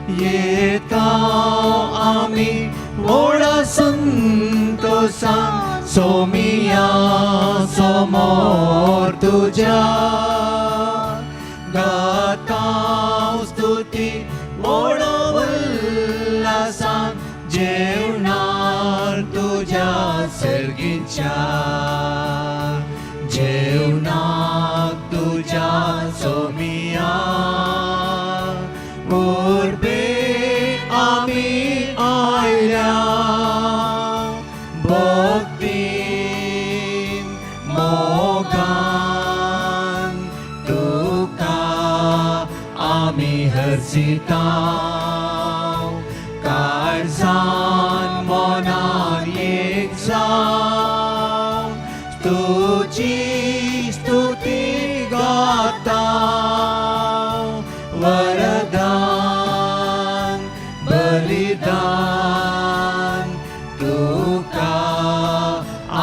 येता आम्ही मोडा संतोषा सोमिया समोर तुझ्या गाता स्तुती मोडा उल्हासान जेवणार तुझ्या सर्गीच्या जेवणाक तुझ्या सोमिया पूर्वे आम्ही आयल्या भक्तीन मोगान तुका आम्ही हर्षिता काळजान मनान एक जावन तुझी स्तुती गाता वरदान बलिदान तुका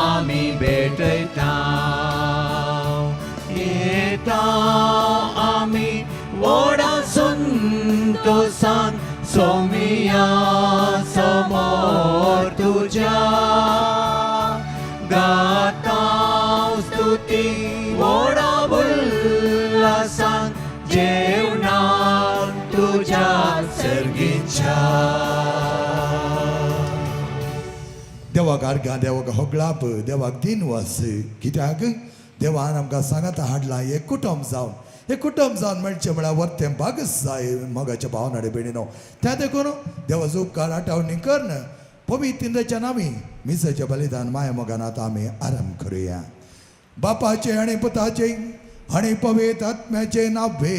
आम्ही भेटयता येता आम्ही व्हडा संतोषान सोमिया समोर तुझ्या गाता स्तुती व्हडा उल्हासान जेवणार तुझ्या सर्गीच्या देवाक आर्गां देवाक होगळाप देवाक दिनवास कित्याक देवान आमकां सांगात हाडला हे कुटुंब जावन म्हणचे म्हळ्यार वर्तें बागस जाय मोगाच्या भावनाडे बेणीनो त्या देखून देवाचो उपकार आठवणी करन पवित्र नामी मिसाचें बलिदान माया मोगान आतां आमी आराम करुया बापाचे आनी पुताचे आनी पवित्र आत्म्याचे नावे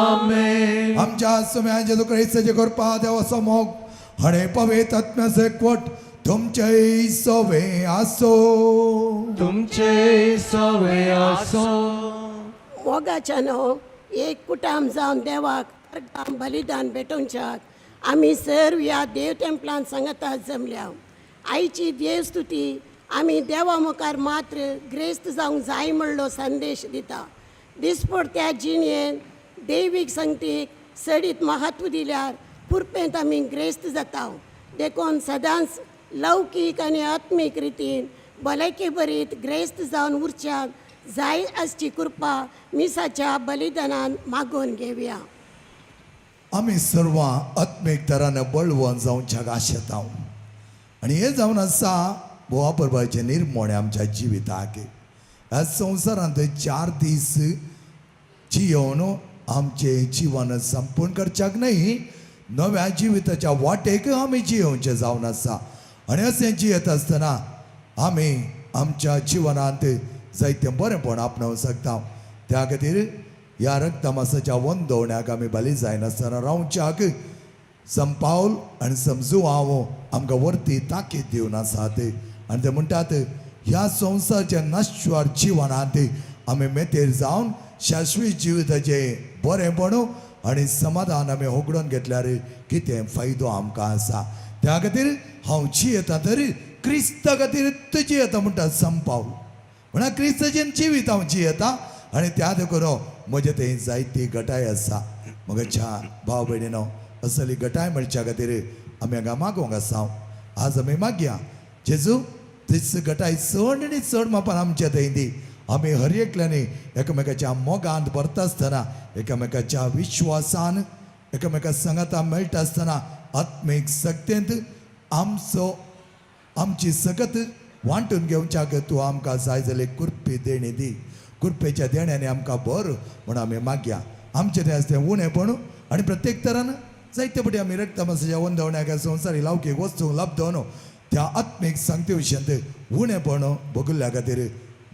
आमेन आमच्या सुम्या जेजू क्रिस्ताचे कृपा देवाचो मोग आनी पवित्र आत्म्याचे एकवट तुमचे सवे आसो तुमचे सवे आसो मोगाच्या न्हू एक कुटाम जावन देवाक बलिदान भेटोवच्याक आमी सर्व ह्या देव टेंपलान सांगातात जमल्या आयची देवस्तुती आमी देवा मुखार मात्र ग्रेस्त जावंक जाय म्हणलो संदेश दिता दिसपडत्या जिणेन दैवीक संगतीक सडीत महत्व दिल्यार पुरपेंत आमी ग्रेस्त जाता देखून सदांच लौकीक आनी आत्मीक रितीन भलायके बरीत ग्रेस्त जावन उरच्याक जाय आसची कृपा मिसाच्या बलिदानान मागून घेवया आमी सर्व आत्मीक तरान बळवंत जावच्याक आशेता आनी हे जावन आसा बोवा परबाचे निर्मोणे आमच्या जिविताक ह्या संवसारांत 4 दीस जियोवन आमचे जीवन संपूर्ण करच्याक न्हय नव्या जिविताच्या वाटेक आमी जियोवचे जावन आसा आनी अशें जियेत आसतना आमी आमच्या जिवनांत जायतें बरेंपण आपणावंक शकता त्या खातीर ह्या रक्तमासाच्या वंदवण्याक आमी बली जायनासतना रावच्याक संपावल आनी समजू हांव आमकां वर्ती ताकीद दिवन आसात आनी ते म्हणटात ह्या संवसाराच्या नश्वर जिवनांत आमी मेतेर जावन शाश्वीत जिविताचे बरेंपण आनी समाधान आमी होगडोन घेतल्यार कितें फायदो आमकां आसा त्या खातीर हांव जियेता तर क्रिस्ता खातीर जियेता म्हणटा संपावल म्हळ्यार क्रिस्ताचें जिवीत हांव जियेता आनी त्या देखून म्हजे थंय जायती गटाय आसा म्हज्या भाव भयणीनो असली गटाय म्हणच्या खातीर आमी हांगा मागोवंक आसा आज आमी मागया जेजू तीच गटाय चड आनी चड मापान आमच्या थंय दी आमी हर एकल्यानी एकामेकाच्या मोगांत भरता आसतना एकामेकाच्या विश्वासान एकामेका संगता मेळटा आसतना आत्मीक सक्तेंत आमची सकत वांटून घेवच्याक तूं आमकां जाय जाल्यार कुर्पी देणी दी कुर्पेच्या देण्याने आमकां भर म्हूण आमी मागया आमचें तें आसा तें उणेपण आनी प्रत्येक तरान जायते फावटी आमी रक्तमासाच्या वंदवण्याक संवसारी लावकीक वस्तूंक लाभदवन त्या आत्मीक संगते विशयांत उणेपण भोगुल्ल्या खातीर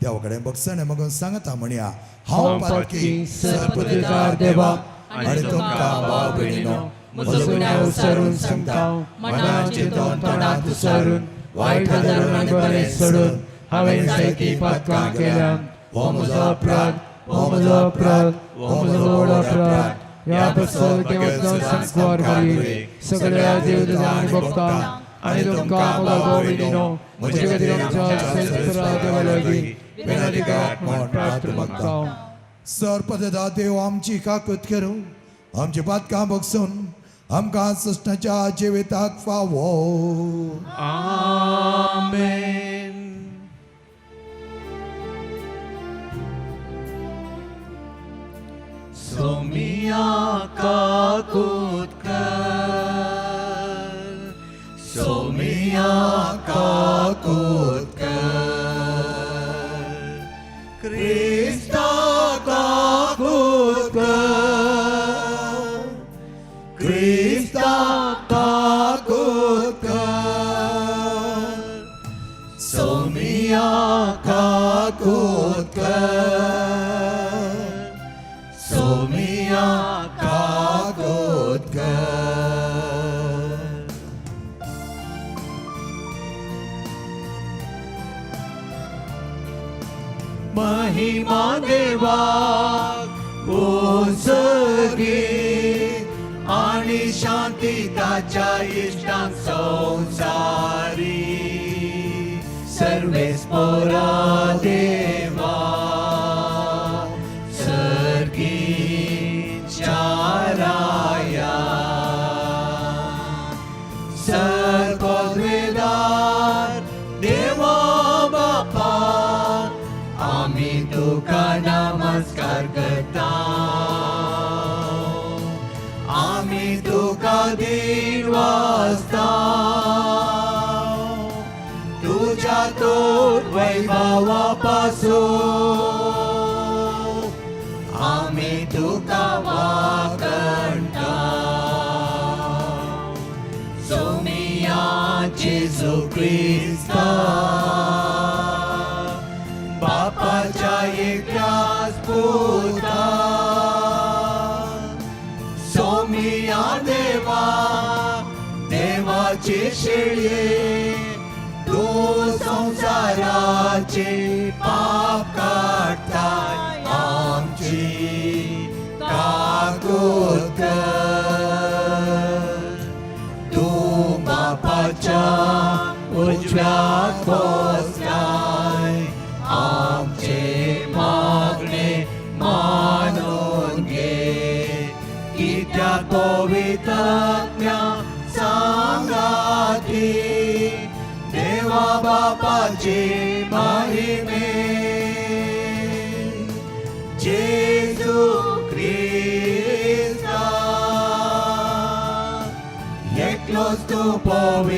देवा कडेन बक्षणे मागून सांगता म्हणया हांव पारखी सर्वोपकार देवा आनी तुमकां भाव भयणीनो म्हजो गुन्यांव उसरून सांगता मनान चिंतून तोंडांत उसरून वायट धरून आनी बरें सोडून हांवें जायतीं पातकां केल्या हो म्हजो अपराध हो म्हजो अपराध हो म्हजो व्हड अपराध ह्या बद्दल देवाचो सांगवार करी सगळ्या देवदान भक्तां आनी तुमकां म्हजो भाव भयणीनो म्हजे खातीर आमच्या श्रेष्ठ देवा लागीं विनंती करात म्हूण प्रार्थना मागता सर्वपदाता देव आमची काकूत करूं आमची पातकां बगसून आमकां सस्नाच्या जिविताक फावो. आमेन. सोमिया काकूत कर, सोमिया काकूत कर, क्रिस्ता काकूत कर, क्रिस्ता काकूत कर, सोमिया काकूत कर, सोमिया काकूत कर. महिमा देवाक उसगी आणि शांती ताच्या इष्टांक संसारी. सर्वेस पोरा देवा सर्गीच्या राया, सर्वद्वेदार देवा बापा, आम्ही तुका नमस्कार करता. आम्ही तुका दिन वाजता. तुझ्या तो वैभवापासून आम्ही तुका वाकणता. सोमिया जेजू ख्रिस्ता, बापाच्या एकट्याच पुता. सोमिया देवा, देवाचे शेळये, तू संसाराचे पाप काढताय. आमची काकूत कर. तू बापाच्या उजव्यात बसलाय. आमचे मागणे मानून घे. कित्याक पवित्रज्ञा सांगाती देवा बापाचे महिमे. जेजू ख्रिस्ता, एकलोच तू पवित्र,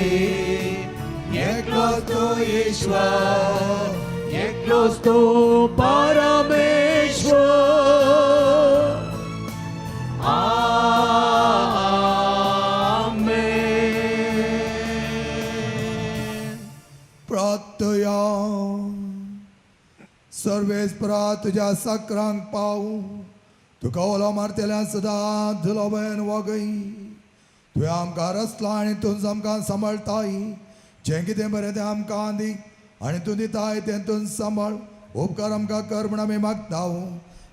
एकलोच तू ईश्वर, एकलोच तू परमेश्वर. आमेन. प्रार्थया सर्वेस्परा तुझ्या सक्रांक पावू. तुका ओलो मारतेल्या सदां धुलो बन वगई. तुवें आमकां रचला आनी तूं आमकां सांबाळताय. जें कितें बरें तें आमकां दी आनी तूं दिताय तें तूं सांबाळ. उपकार आमकां कर म्हूण आमी मागता.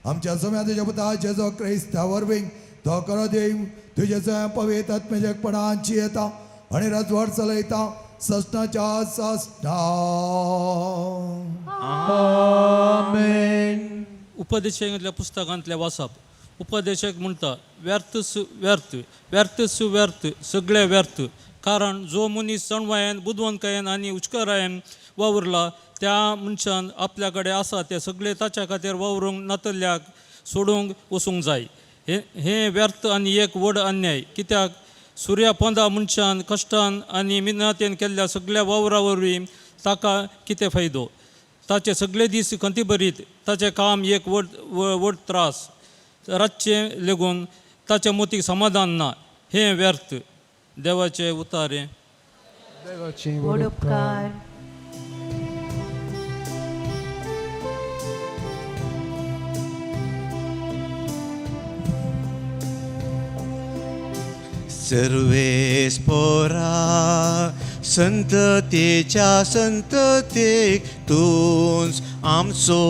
आमच्या सोम्या तुज्या पुताचे जो क्रिस्ता वरवीं तो करो देव तुजे सगळ्या पवित्र आत्मेजकपणाची येता आनी राजवट चलयता सस्नाच्या सस्ना. आमेन. उपदेशकांतल्या पुस्तकांतले वाचप. उपदेशक म्हणटा व्यर्थ व्यर्थ व्यर्थ व्यर्थ सगळे व्यर्थ. कारण जो मनीस चणवायेन बुदवंतकायेन आनी उचकारायेन वावरला त्या मनशान आपल्याकडे आसा ते सगळे ताच्या खातीर वावरूंक नातल्ल्याक सोडूंक वचूंक जाय. हे व्यर्थ आनी एक व्हड अन्याय. कित्याक सुर्यापोंदा मनशान कश्टान आनी मिनतीन केल्ल्या सगळ्या वावरा वरवीं ताका कितें फायदो. ताचे सगळे दीस खंती बरीत ताचें काम एक व्हड त्रास. रातचें लेगून ताच्या मोतीक समाधान ना. हें व्यर्थ. देवाचे उतारे. व्हड उपकार. सर्वेस्परा संततेच्या संततेक तूंच आमचो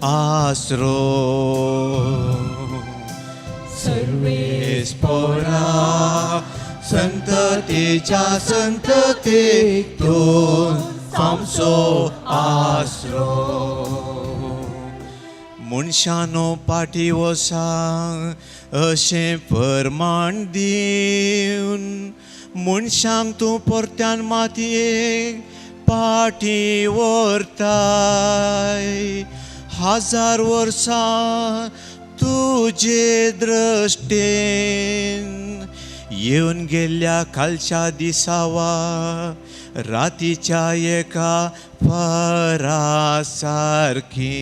आसरो. सर्वेस्परा संततेच्या संततेक तूंच आमचो आसरो. मनशानो पाटी वसा अशें फर्माण दिवन मनशांक तूं परत्यान मातयेक पाटी व्हरताय 1000 वर्सां तुजे दृश्टेन येवन गेल्ल्या कालच्या दिसावा रातीच्या एका फरा सारखी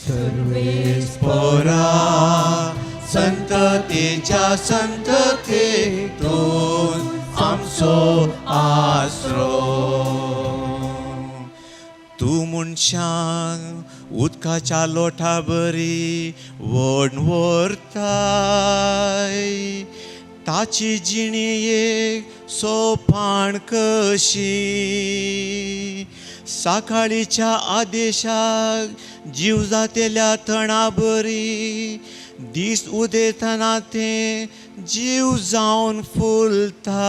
सर्वेस्परा संततेच्या संततेतून आमचो आसरो तूं मनशांक उदकाच्या लोटा बरी व्हड व्हरताय ताची जिणी एक सोपाण कशी साकाळीच्या आदेशाक जीव जातेल्या तणा बरी दीस उदेतना ते जीव जावन फुलता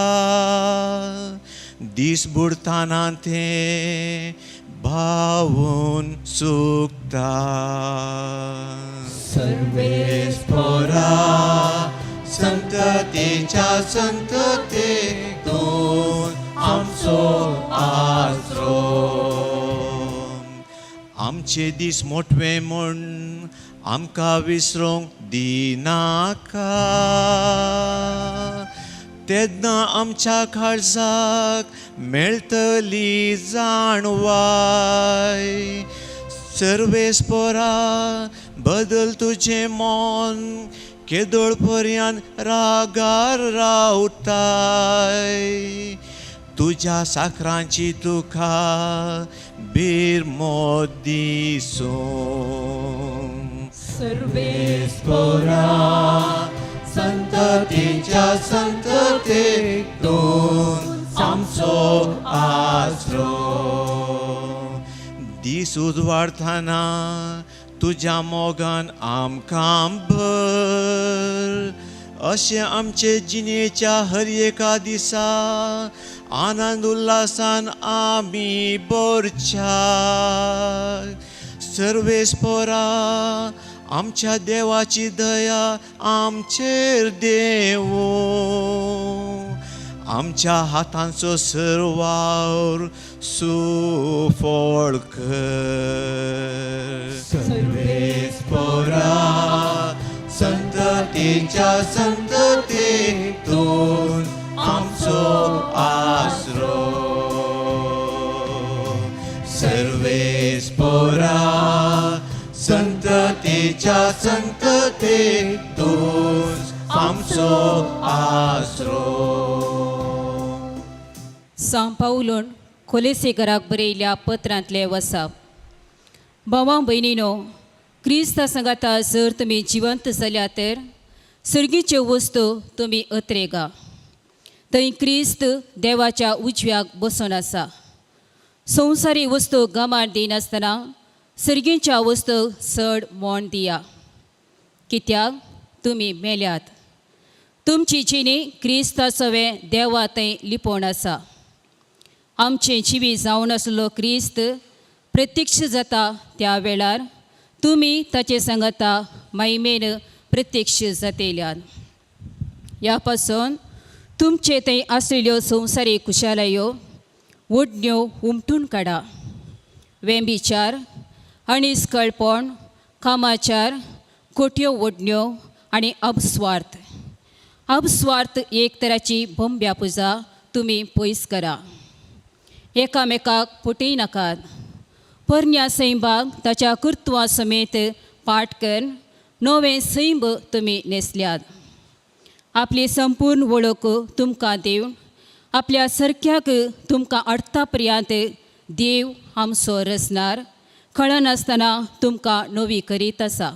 दीस बुडताना ते भावून सुकता सर्वेस्परा संततेच्या संततेतून आमचो आसरो आमचे दीस मोठवे म्हूण आमकां विसरूंक दिनाका तेन्ना आमच्या काळजाक मेळटली जाणवाय सर्वेस्परा बदल तुजें मोन केदोळ पर्यंत रागार रावताय तुज्या साखरांची तुका बिरमोद दिसूं सर्वेस्परा संततेच्या संततेतून आमचो आसरो दीस उजवाडतना तुज्या मोगान आमकां भर अशें आमचे जिणेच्या हर एका दिसा आनंद उल्हासान आमी भरच्या सर्वेस्परा आमच्या देवाची दया आमचेर देवो आमच्या हातांचो सर्वार सुफळ कर सर्वेस्परा संततेच्या संततेतून आमचो आसरो सर्वेस्परा संततेच्या संततेतून आमचो आसरो सांत पावलोन कोलेसेकराक बरयल्ल्या पत्रांतले वसाप भावां भयणीनो क्रिस्ता सांगाता जर तुमी जिवंत जाल्या तर सर्गीच्यो वस्तू तुमी अत्रेगा थंय क्रिस्त देवाच्या उजव्याक बसून आसा संवसारी वस्तू गमाण दिनासतना सर्गींच्या वस्तूक चड मोल दिया कित्याक तुमी मेल्यात तुमची जिणी क्रिस्ताचोवे देवा थंय लिपोवन आसा आमचें जिवी जावन आसलो क्रिस्त प्रत्यक्ष जाता त्या वेळार तुमी ताचे सांगाता महिमेन प्रत्यक्ष जातेल्यात ह्या पासून तुमचे थंय आसलेल्यो संवसारी कुशालायो ओडण्यो उमटून काडा वेंबिचार आनी स्कळपण कामाचार खोट्यो ओडण्यो आनी अपस्वार्थ एक तराची बोंब्या पुजा तुमी पयस करा एकामेकाक फुटय नाकात परन्या सैंबाक ताच्या कर्तुवा समेत पाठ कर नवे सैंब तुमी नेसल्यात आपली संपूर्ण वळख तुमकां दिवन आपल्या सारक्याक तुमकां अडता पर्यंत देव आमचो रचणार कळनासतना तुमकां नवी करीत आसा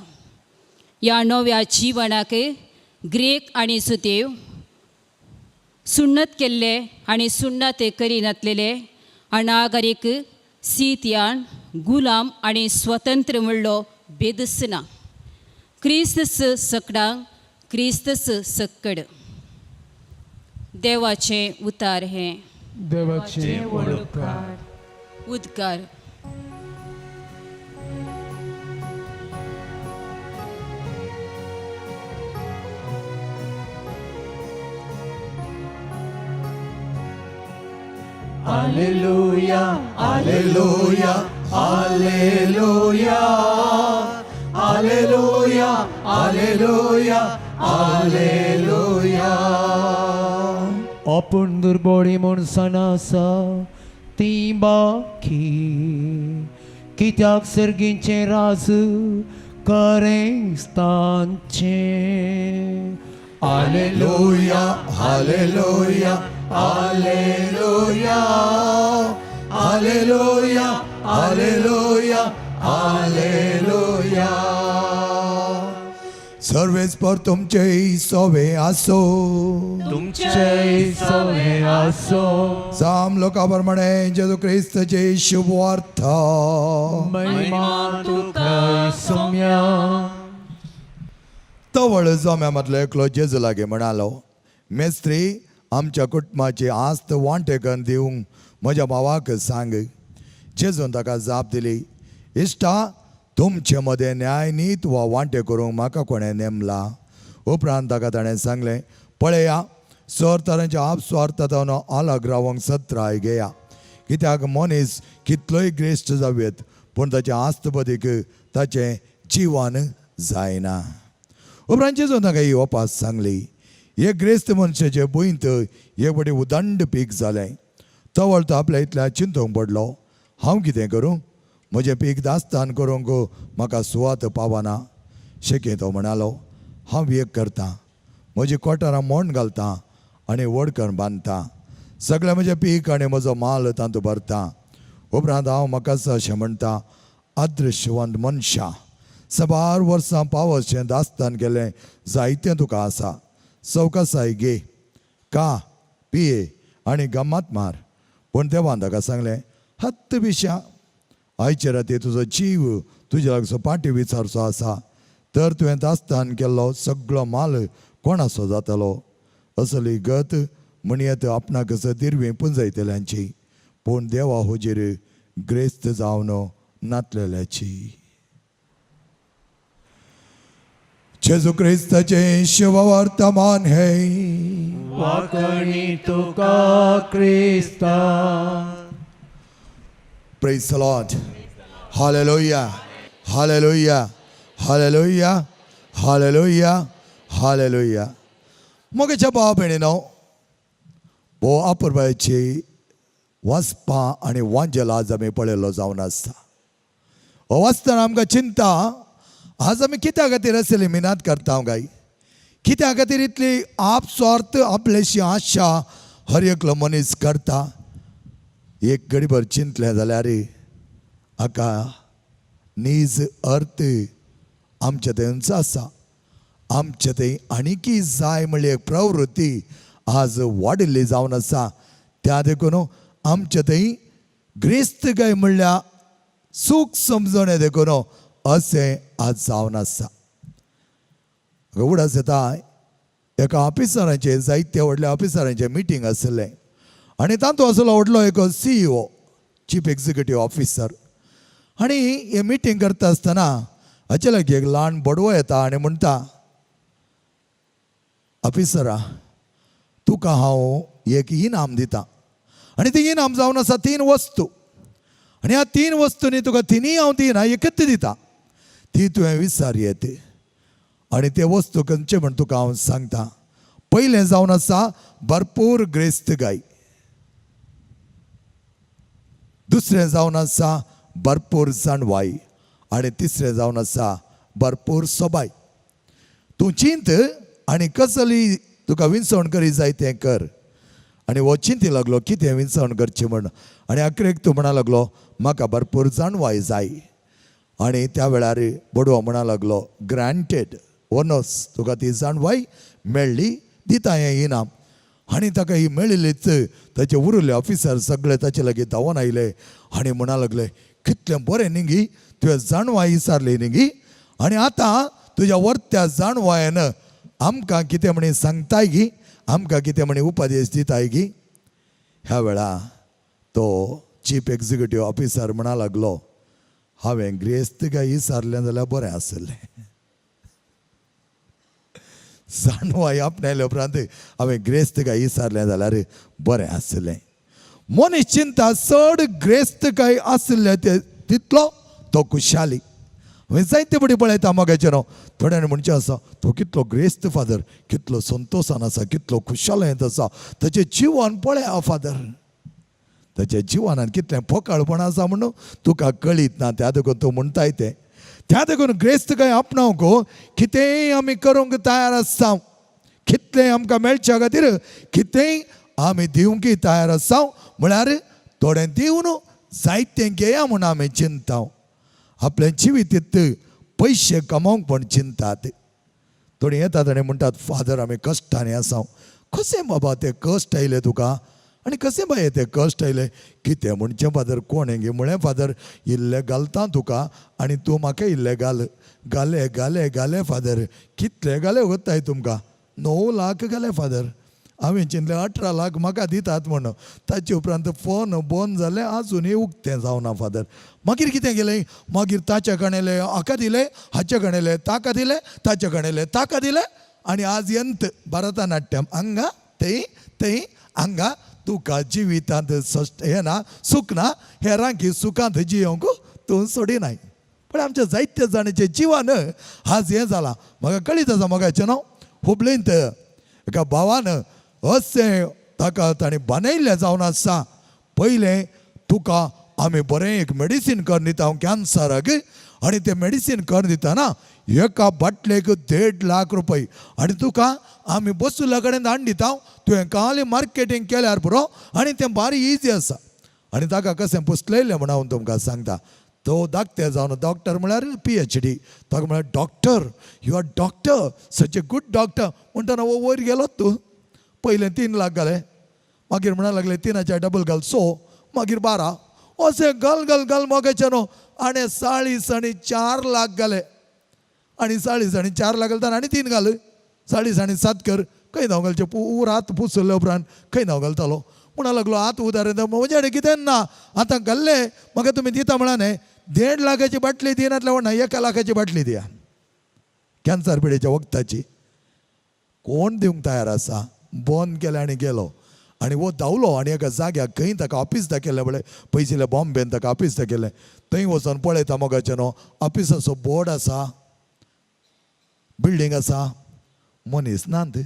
ह्या नव्या जिवनाक ग्रेक आनी सुदेव सुन्नत केल्ले आनी सुन्नत करिनासलेले अनागरीक सीतियान गुलाम आनी स्वतंत्र म्हणलो बेदस ना क्रिस्तस सकडांक क्रिस्तस सक्कड देवाचें उतार हें देवाचे वळखकार उद्गार Hallelujah, Hallelujah, hallelujah, hallelujah, hallelujah, hallelujah. आपण दुर्बळी मनसाना आसा ती बाकी कित्याक सर्गीचे राज करेस्तांचे. Hallelujah, hallelujah, hallelujah, hallelujah, hallelujah, hallelujah. सर्वेच पर तुमचे सोवे आसो. तुमचे सवे आसो. साम लोकाप्रमाणे जेजू ख्रिस्ताचे शुभवार्थ. महिमा तुका सौम्या. तवळ जोम्यामधलो एकलो जेजू लागे म्हणालो, मेस्त्री आमच्या कुटुंबाची आस्त वांटेकन दिवंक म्हज्या भावाक सांग. जेजून ताका जाप दिली, इश्टा तुमचे मदें न्याय नीत वा वांटे करूंक म्हाका कोणें नेमला. उपरांत ताका ताणें सांगलें, पळया सर तरेच्या आपस्वार्थान अलग रावंक सत्राय घेया. कित्याक मनीस कितलोय ग्रेश्ट जावेत पूण ताच्या आस्तपदीक ताचें जिवन जायना. उपरांत जेजून ताका ही ओपास सांगली, हे ग्रेस्त मनशाचे बुंत एक बटी उदंड पीक जालें. तवळ तो आपल्या इतल्या चिंतूंक पडलो, हांव कितें करूं, म्हजें पीक दास्तान करूंक म्हाका सुवात पावना. शेके तो म्हणालो, हांव एक करतां, म्हजी कोठारां मोंड घालतां आनी वडकण बांदतां. सगळें म्हजें पीक आनी म्हजो माल तातूंत भरतां. उपरांत हांव म्हाका अशें म्हणटा, अदृश्यवंत मनशा, सबार वर्सां पावसचें दास्तान केलें जायतें तुका आसा. सवकासाय घे, का पिये आनी गम्मत मार. पूण देवान ताका सांगलें, हत्त पिश्या, आयचे राती तुजो जीव तुज्या लागसो पाटी विचारचो आसा. तर तुवें दास्तान केल्लो सगळो माल कोणाचो जातलो. असली गत म्हणयत आपणाक दिरवी पुंजयतल्यांची, पूण देवा हुजीर ग्रेस्त जावन नातलेल्याची. जेजू क्रिस्ताचे शुभवर्तमान हे. वाकणी तुका क्रिस्ता. Praise the Lord. Hallelujah. Hallelujah. Hallelujah. Hallelujah. Hallelujah. मोगेच्या भाव भयणीनो, भो अपुरबायची वचपां आनी वांजेल आज आमी पळयल्लो जावन आसता. हो वाचतना आमकां चिंता, आज आमी कित्या खातीर असली मिनात करता गाय, कित्या खातीर इतली आपस्वार्थ आपलेशी आशा हर एकलो मनीस करता. एक घडीभर चिंतलें जाल्यार हाका नीज अर्थ आमच्या थंयच आसा. आमच्या थंय आनीकी जाय म्हणली एक प्रवृत्ती आज वाडिल्ली जावन आसा. त्या देखून आमच्या थंय ग्रेस्त गाय म्हणल्या सूख समजणे देखून असें आज जावन आसा. उगडास येता एका ऑफिसरांचें जायत्या व्हडल्या ऑफिसरांचें मिटींग आसलें आनी तातूंत आसलो व्हडलो एक CEO, चीफ एक्झिक्युटीव ऑफिसर. आनी हे मिटींग करता आसतना हाचे लागीं एक ल्हान बडवो येता आनी म्हणटा, ऑफिसरा तुका हांव एक इनाम दितां. आनी ती इनाम जावन आसा 3 वस्तू. आनी ह्या 3 वस्तूंनी तुका तिनूय हांव दिना, एकच दिता. ती तुवें विचार येत. आनी ते वस्तू खंयचे म्हण तुका हांव सांगता. पयलें जावन आसा भरपूर ग्रेस्त गाय. दुसरें जावन आसा भरपूर जाणवाय. आनी तिसरें जावन आसा भरपूर सोबाय. तूं चिंत आनी कसली तुका विंचवण करी जाय तें कर. आनी हो चिंती लागलो कितें विंचवण करचें म्हण. आनी आखरेक तूं म्हणा लागलो म्हाका भरपूर जाणवाय जाय. आनी त्या वेळार बडवो म्हणा लागलो, ग्रांटेड, ओनस, तुका ती जाणवाय मेळ्ळी, दिता हें इनाम. आनी ताका ही मेळिल्लीच ताचे उरिल्ले ऑफिसर सगळे ताचे लागीं धांवून आयले आनी म्हणा लागले, कितलें बरें न्ही गी, तुवें जाणवाय विचारली न्ही गी. आनी आतां तुज्या वर्त्या जाणवायन आमकां कितें म्हणी सांगताय गी, आमकां कितें म्हणी उपदेश दिताय गी. ह्या वेळा तो चीफ एक्झिक्युटीव ऑफिसर म्हणा लागलो, हांवें ग्रेस्त गाय विचारलें जाल्यार बरें आसलें. जाणवाय आपणायले उपरांत हांवें ग्रेस्त गाय विचारलें जाल्यार बरें आसलें. मनीस चिंता चड ग्रेस्त काय आसले तितलो तो खुशाली. जायते बडी पळयता मोगाचेर हांव थोड्यान म्हणचे आसा तो कितलो ग्रेस्त फादर, कितलो संतोशान आसा, कितलो खुशालयेंत आसा, ताचें जिवन पळया फादर, ताच्या जिवनान कितलें फकाळपण आसा म्हणून तुका कळीत ना. त्या देखून तूं म्हणटाय तें त्या देखून ग्रेस्त काय आपणावंक कितेंय आमी करूंक तयार आसा, कितलें आमकां मेळच्या खातीर कितेंय आमी दिवंकय तयार आसा. म्हळ्यार थोडें दिवन जायतें घेया म्हूण आमी चिंता. आपलें जिवीत पयशे कमावंक पण चिंतात. थोडीं येतात आनी म्हणटात फादर आमी कश्टांनी आसा. कशें बाबा ते कश्ट आयले तुका आनी कशें बाये ते कश्ट आयले? कितें म्हणचें फादर कोणें गे म्हळें फादर इल्लें घालता तुका आनी तूं म्हाका इल्लें घाल. घाले घाले घाले फादर. कितले घाले वताय तुमकां? 9 लाख घाले फादर. हांवें चिंतलें 18 लाख म्हाका दितात म्हणून. ताचे उपरांत फोन बंद जाले, आजुनूय उक्तें जावना फादर. मागीर कितें केलें? मागीर ताचे गणेले हाका दिले, हाचे गणेले ताका दिले, ताचे गणेले ताका दिले आनी आज यंत भरतनाट्यम हांगा थंय थंय हांगा. तुका जिवितांत हें ना, सूख ना, हेरांकी सुखांत जियोंक तूं सोडिनाय. पण आमच्या जायत्या जाणांचें जिवन आज हें जालां. म्हाका कळीत आसा मोगाचें न्हू. हुबळींत एका भावान अशें ताका ताणें बानयल्लें जावन आसा. पयलें तुका आमी बरें एक मेडिसीन करून दिता हांव कॅन्सराक आनी तें मेडिसीन करून दितना एका बाटलेक 1.5 लाख रुपये आनी तुका आमी बसुल्ल्या कडेन धाडून दिता. तुवें खाली मार्केटींग केल्यार पुरो आनी तें बारी इजी आसा. आनी ताका कशें पुसलयलें म्हूण हांव तुमकां सांगता. तो धाकटें जावन डॉक्टर म्हळ्यार PhD. ताका म्हळ्यार doctor you are doctor such a good doctor म्हणटना वो वयर गेलो तूं. पयलें 3 लाख घाले, मागीर म्हणूंक लागले 3च्या डबल घाल 6, मागीर 12 अशें घाल घाल घाल मोगाचें न्हू. आनी 40 आनी 4 लाख घाले आनी 40 आनी 4 लाख घालता आनी 3 घाल. 40 आनी 7 कर. खंय नांव घालचें? रात पुसले उपरांत खंय नांव घालतालो म्हणूंक लागलो. हात उदार म्हजे कडेन कितें ना, आतां घाल्ले म्हाका तुमी दिता म्हणा न्ही. 1.5 लाखाची बाटली दिनातल्या म्हणा 1 लाखाची बाटली दिया कॅन्सर पिडेच्या वखदाची. कोण दिवंक तयार आसा? बंद केलें आनी गेलो. आनी वो धांवलो आनी एका जाग्याक खंय ताका ऑफिस दाखयलें. म्हळ्यार पयसले बॉम्बेन ताका ऑफिस दाखयलें. थंय वचून पळयता मोगाचें न्हू ऑफिसाचो बोर्ड आसा, बिल्डींग आसा, मनीस नात.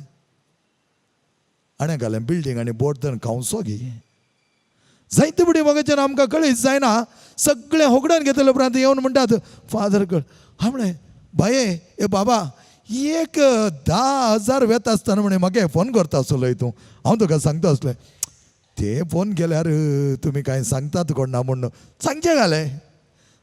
आनी घालें बिल्डींग आनी बोर्ड तर खावचो घे. जायते बडी मोगाचें आमकां कळीत जायना. सगळें होगडान घेतले उपरांत येवन म्हणटात फादर कळ. हांव म्हणलें बाये ए बाबा 10,000 वेता आसतना म्हणे म्हाका फोन करता आसलो तूं. हांव तुका सांगता आसलें ते फोन केल्यार तुमी कांय सांगतात कोण ना म्हणून. सांगचें घालें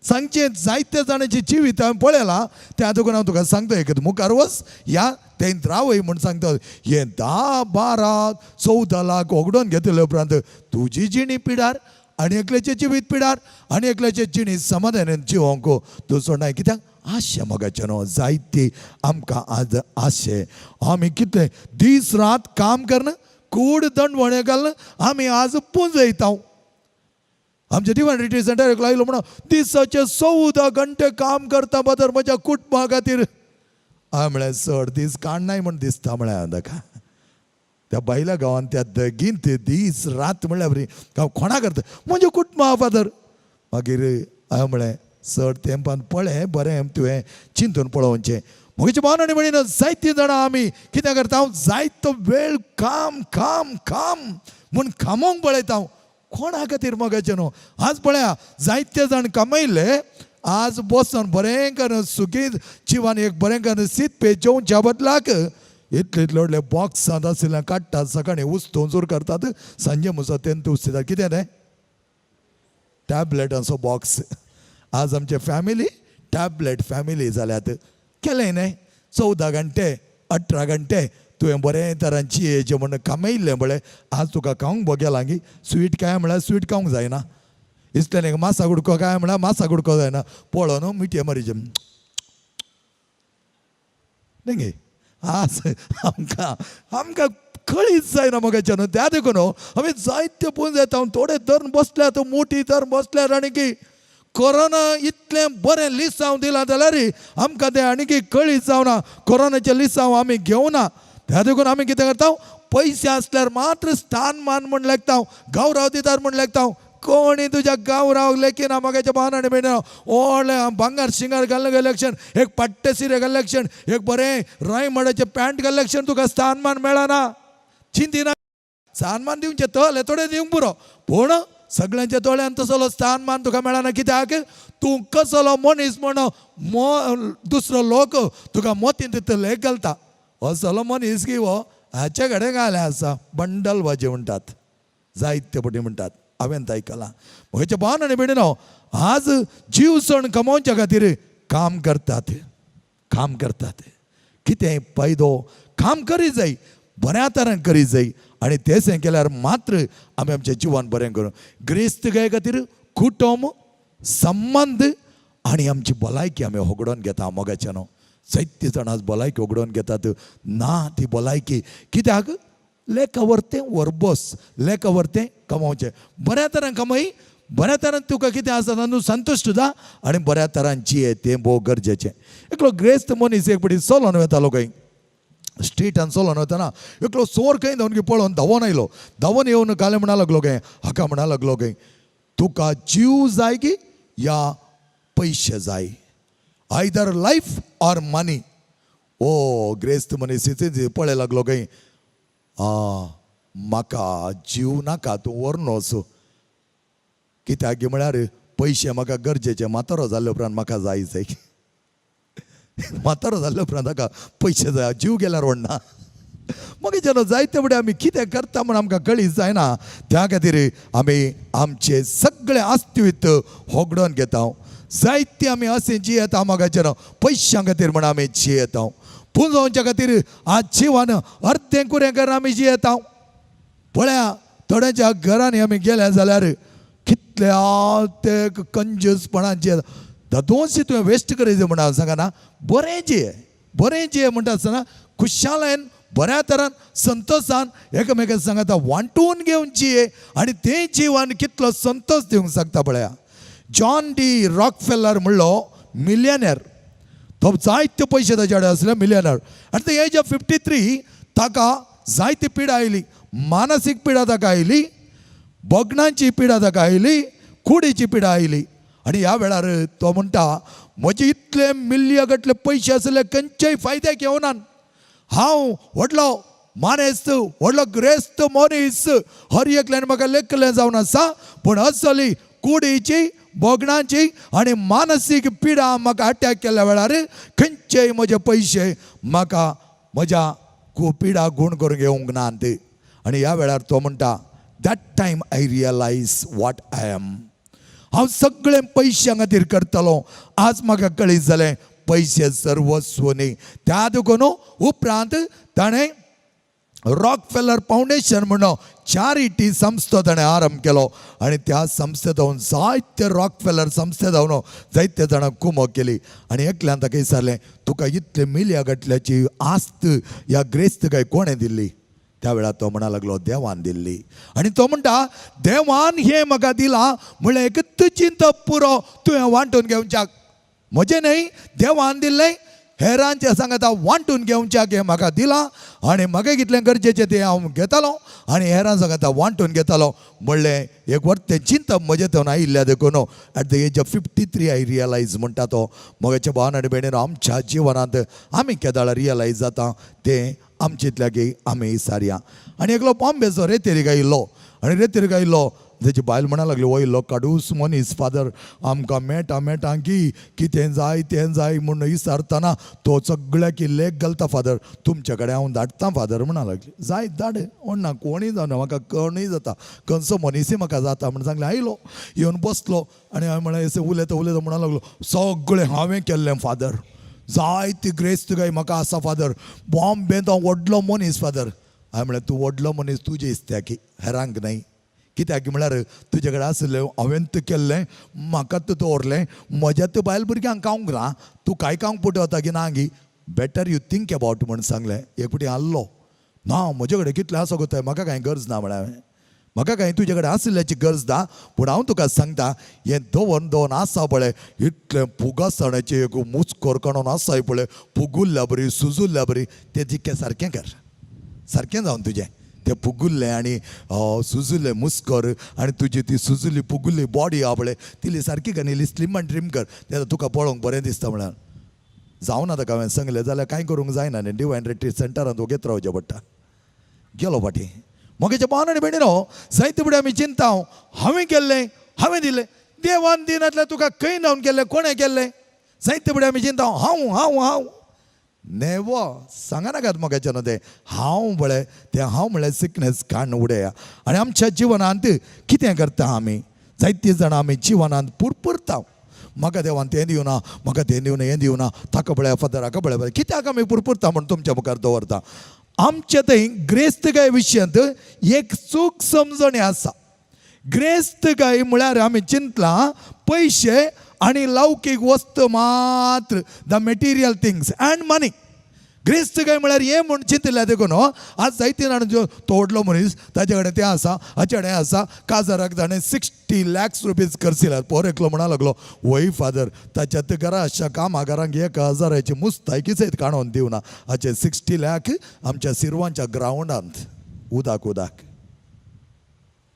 सांगचें. जायत्या जाणांची जिवीत हांवें पळयलां. त्या देखून हांव तुका सांगता एक मुखार वच या तें रावय म्हूण सांगता. हे 10, 12, 14 लाख ओगडोन घेतले उपरांत तुजी जिणी पिडार आनी एकल्याचें जिवीत पिडार आनी एकल्याचें जिणी समाधानान जिवोंक तूं सोडनाय. कित्याक आशे मोगाचें न्हू जायती आमकां आज आशे. आमी कितले दीस रात काम करना, कूड दंड वणे घालना, आमी आज पुंजयता. आमच्या दिवाण रिट्रीट सेंटराक लायलो म्हणून दिसाचे 14 घंटे काम करता बदर म्हज्या कुटुंबा खातीर. हांवें म्हळें चड दीस काडनाय म्हण दिसता म्हळें ताका. त्या बायल्या गांवांत त्या दगींत दीस रात म्हणल्यार बरी हांव कोणा करता म्हजें कुटुंबा फादर. मागीर हांवें म्हळें चड तेंपान पळय बरें तुवें चिंतून पळोवचें. म्हज्या भावनांनी म्हणीन जायतीं जाणां आमी कितें करता हांव जायतो वेळ काम काम काम म्हूण कामोवंक पळयता. कोणा खातीर मोगाचें न्हू. आज पळया जायते जाण कमयले आज बसून बरें करून सुखी जिवान एक बरें करून शीत पे जेवच्या बदलाक इतले इतले व्हडले बॉक्सांत आशिल्लें काडटात. सकाळीं उस्तोंजूर करतात, सांजे म्हजो तेंत उस्तितात. कितें तें टॅबलेटांचो बॉक्स. आज आमचे फॅमिली टॅबलेट फॅमिली जाल्यात. केलें न्हय 14 घंटे 18 घंटे तुवें बरें तरान चियेचें म्हणून कमयल्लें बळें. आज तुका खावंक बोगेलां गी. स्वीट काय म्हळ्यार स्वीट खावंक जायना. इसलें मासा गुडको काय म्हळ्यार मासा गुडको जायना. पळोवन मिठये मारीचें न्ही गे. आज आमकां कळीच जायना मोगाचें न्हू. त्या देखून हांवें जायते पळोवन येता. थोडे धरून बसल्यात, मोठी धरून बसल्यात आनी कोरोना इतलें बरें लिसांव दिलां जाल्यार आमकां तें आनी कळीत जावना. कोरोनाचें लिसांव आमी घेवना. त्या देखून आमी कितें करता पयशे असल्यार मात्र स्थानमान म्हण लागता गौरव दितात म्हण लागता कोणी तुझ्या गांवराव लेखीना मगाच्या भावनाने मेळना व्हडले भांगार शिंगार घालून कलेक्शन एक पट्टे सिरे कलेक्शन एक बरें रायमडाचे पॅन्ट कलेक्शन तुका स्थानमान मेळना चिंतिना स्थानमान दिवचे तले थोडे दिवंक पुरो पूण सगळ्यांच्या तोळ्यान तसलो स्थानमान तुका मेळना कित्याक तूं कसलो मनीस म्हण दुसरो लोक तुका मोतीन तितले घालता असलो मनीस की हो हाचे कडेन घाले आसा बंडल भाजी म्हणटात जायते पटी म्हणटात हांवें आयकलां म्हज्या भावनाने बेडीनो आज जीव सण कमोवच्या खातीर काम करतात कितें फायदो काम करी जाय बऱ्या तरान करी जाय आनी तें केल्यार मात्र आमी आमच्या जिवान बरें करूं ग्रेस्त गाय खातीर कुटुंब संबंद आनी आमची भलायकी आमी होगडोन घेता मोगाच्या न्हू जायते जाण आज भलायकी होगडोन घेतात ना ती भलायकी कित्याक लेखा व्हरतें वरबस लेखा व्हरतें कमोवचें बऱ्या तरान कमय बऱ्या तरान तुका कितें आसा न्हू संतुश्ट जा आनी बऱ्या तरान जिये तें भोव गरजेचें एकलो ग्रेस्त मनीस एक पटी चलोन वेतालो खंय स्ट्रीटान चलोन वतना एकलो चोर खंय जावन पळोवन धांवोन आयलो धांवोन येवन काले म्हणा लागलो खंय हाका म्हणा लागलो खंय तुका जीव जाय की या पयशे जाय आयदर लायफ ऑर मनी ओ ग्रेस्त मनीस पळय लागलो खंय म्हाका जीव नाका तूं व्हरनो असो कित्याक म्हळ्यार पयशे म्हाका गरजेचे म्हातारो जाल्ले उपरांत म्हाका जाय म्हातारो जाल्ले उपरांत ताका पयशे जाय जीव गेल्यार व्हरना मग जेन्ना जायते फुडें आमी कितें करता म्हण आमकां कळीत जायना त्या खातीर आमी आमचे सगळे अस्तित्व होगडोन घेता जायते आमी अशें जियेता मोगाचेर पयशां खातीर म्हण आमी जियेता पुंजोवच्या खातीर आज जिवान अर्दें कुरें कर आमी जियेता पळया थोड्यांच्या घरांनी आमी गेले जाल्यार कितले ते कंजूसपणान जियेता दोनशे तुवें वेस्ट करायचें म्हण हांव सांगना बरें जिये म्हणटा आसतना खुशालायेन बऱ्या तरान संतोशान एकामेकाक सांगता वांटून घेवन जिये आनी तें जिवान कितलो संतोश दिवंक शकता पळया जॉन डी रॉकफेलर म्हणलो मिलियनेर तो जायते पयशे ताचे कडेन आसले millionaire at the age of 53 ताका जायती पिडा आयली मानसीक पिडा ताका आयली बगणांची पिडा ताका आयली कुडीची पिडा आयली आनी ह्या वेळार तो म्हणटा म्हजे इतले मिलिया गटले पयशे आसले खंयच्याय फायद्याक येवनान हांव व्हडलो मानेस्त व्हडलो ग्रेस्त मनीस हर एकल्यान म्हाका लेखलें जावन आसा पूण असली कुडीची बगणांची आनी मानसीक पिडा म्हाका अटॅक केल्या वेळार खंयचेय म्हजे पयशे म्हाका म्हज्या पिडा गूण करून घेवंक नात आनी ह्या वेळार तो म्हणटा that time I realise what I am हांव सगळें पयशां खातीर करतलो आज म्हाका कळीत जालें पयशे सर्वस्व न्ही त्या देखून उपरांत ताणें रॉकफेलर फाउंडेशन म्हणून चॅरिटी संस्था ताणें आरंभ केलो आनी त्या संस्थेत हांव जायते रॉकफेलर संस्थेत हांव जायते जाणांक कुमक केली आनी एकल्यान ताका विचारलें तुका इतले मिलिया गटल्याची आस्त ह्या ग्रेस्त काय कोणें दिल्ली त्या वेळार तो म्हणा लागलो देवान दिल्ली आनी तो म्हणटा देवान हें म्हाका दिलां म्हणल्यार एक चिंत पुरो तुवें वांटून घेवच्याक म्हजें न्हय देवान दिल्लें हेरांचे सांगता वांटून घेवच्याक हें म्हाका दिलां आनी म्हाका कितलें गरजेचें तें हांव घेतालो आनी हेरां सांगता वांटून घेतालो म्हणलें एक वर्त चिंतप म्हजे थंय आयिल्ल्या देखून at the age of 53 I realise म्हणटा तो मोगाच्या भावान आनी भयणीन आमच्या जिवनांत आमी केदाळ रियलायज जाता तें आमचेंतल्या की आमी विसारया आनी एकलो बॉम्बेचो रेतेरीक आयिल्लो आनी रेतेरीक आयिल्लो तेजी बायल म्हणा लागली वयलो काडूस मनीस फादर आमकां मेटा की कितें जाय तें जाय म्हूण विचारतना तो सगळ्याक लेख घालता फादर तुमचे कडेन हांव धाडटां फादर म्हणा लागली जाय धाड ना कोणीय जावना म्हाका कळूनय जाता खंयचो मनीसय म्हाका जाता म्हणून सांगलें आयलो येवन बसलो आनी हांवें म्हळें उलयता म्हणा लागलो सगळें हांवें केल्लें फादर जायती ग्रेस्त गाय म्हाका आसा फादर बॉम्बेंत हांव व्हडलो मनीस फादर हांवें म्हळें तूं व्हडलो मनीस तुजे इस्त्याकी हेरांक न्हय कित्याक म्हळ्यार तुजे कडेन आसलें हांवें तें केल्लें म्हाकाच दवरलें म्हज्याच बायल भुरग्यांक खावंक ना तूं कांय खावंक पटवता की ना गी बेटर यू थिंक अबावट म्हूण सांगलें एक फावटी आसलो ना म्हजे कडेन कितलें आसा गो थंय म्हाका कांय गरज ना म्हळ्यार हांवें म्हाका कांय तुजे कडेन आसल्याची गरज ना पूण हांव तुका सांगता हें दवन आसा पळय इतलें फुगासणाचें एक मुचकोर काडून आसाय पळय फुगुल्ल्या बरी सुजुल्ल्या बरी तें जितकें सारकें कर सारकें जावन तुजें ते फुगुल्ले आणि सुजुल्ले मुस्कर आणि तुजी ती सुजुली फुगुल्ली बॉडी आपले तिली सारकी कन्नी स्लिम आनी ट्रीम कर तेन्ना तुका पळोवंक बरें दिसता म्हळ्यार जावना ताका हांवें सांगलें जाल्यार कांय करूंक जायना न्ही डिवायन रिट्रीट सेंटरांत वगेत रावचें पडटा गेलो फाटीं मोगेच्या भावान आनी भयणीनो जायते फुडें आमी चिंताव हांवें केल्लें हांवें दिलें देवान दिनातलें तुका खंय नावन केल्लें कोणें केल्लें जायते फुडें आमी चिंताव हांव हांव हांव नेवो सांगा नाकात मोगाच्या न्हू तें हांव म्हळें तें हांव म्हळ्यार सिकनेस काण उडया आनी आमच्या जिवनांत कितें करता आमी जायतीं जाणां आमी जिवनांत पुरपुरता म्हाका देवान तें दिवना म्हाका तें दिवना हें दिवना ताका पळय फादराका पळय कित्याक आमी पुरपुरता म्हण तुमच्या मुखार दवरता आमच्या थंय ग्रेस्तकाय विशयांत एक चूक समजणी आसा ग्रेस्तकाय म्हळ्यार आमी चिंतलां पयशे आनी लौकीक वस्तू मात्र द मेटिरियल थिंग्स अँड मनी ग्रेस्तकाय म्हळ्यार हें म्हूण चिंतल्या देखून आज जायते जाण जो तोडलो मनीस ताचे कडेन तें आसा हाचे कडेन आसा काजाराक ताणें 60 lakhs रुपीज खर्चिल्यात पोर एकलो म्हणा लागलो वय फादर ताच्या घराच्या कामागारांक 1000 मुस्तायकी सयत काडून दिवना हाचे 60 lakh आमच्या सिरवांच्या ग्रावंडांत उदाक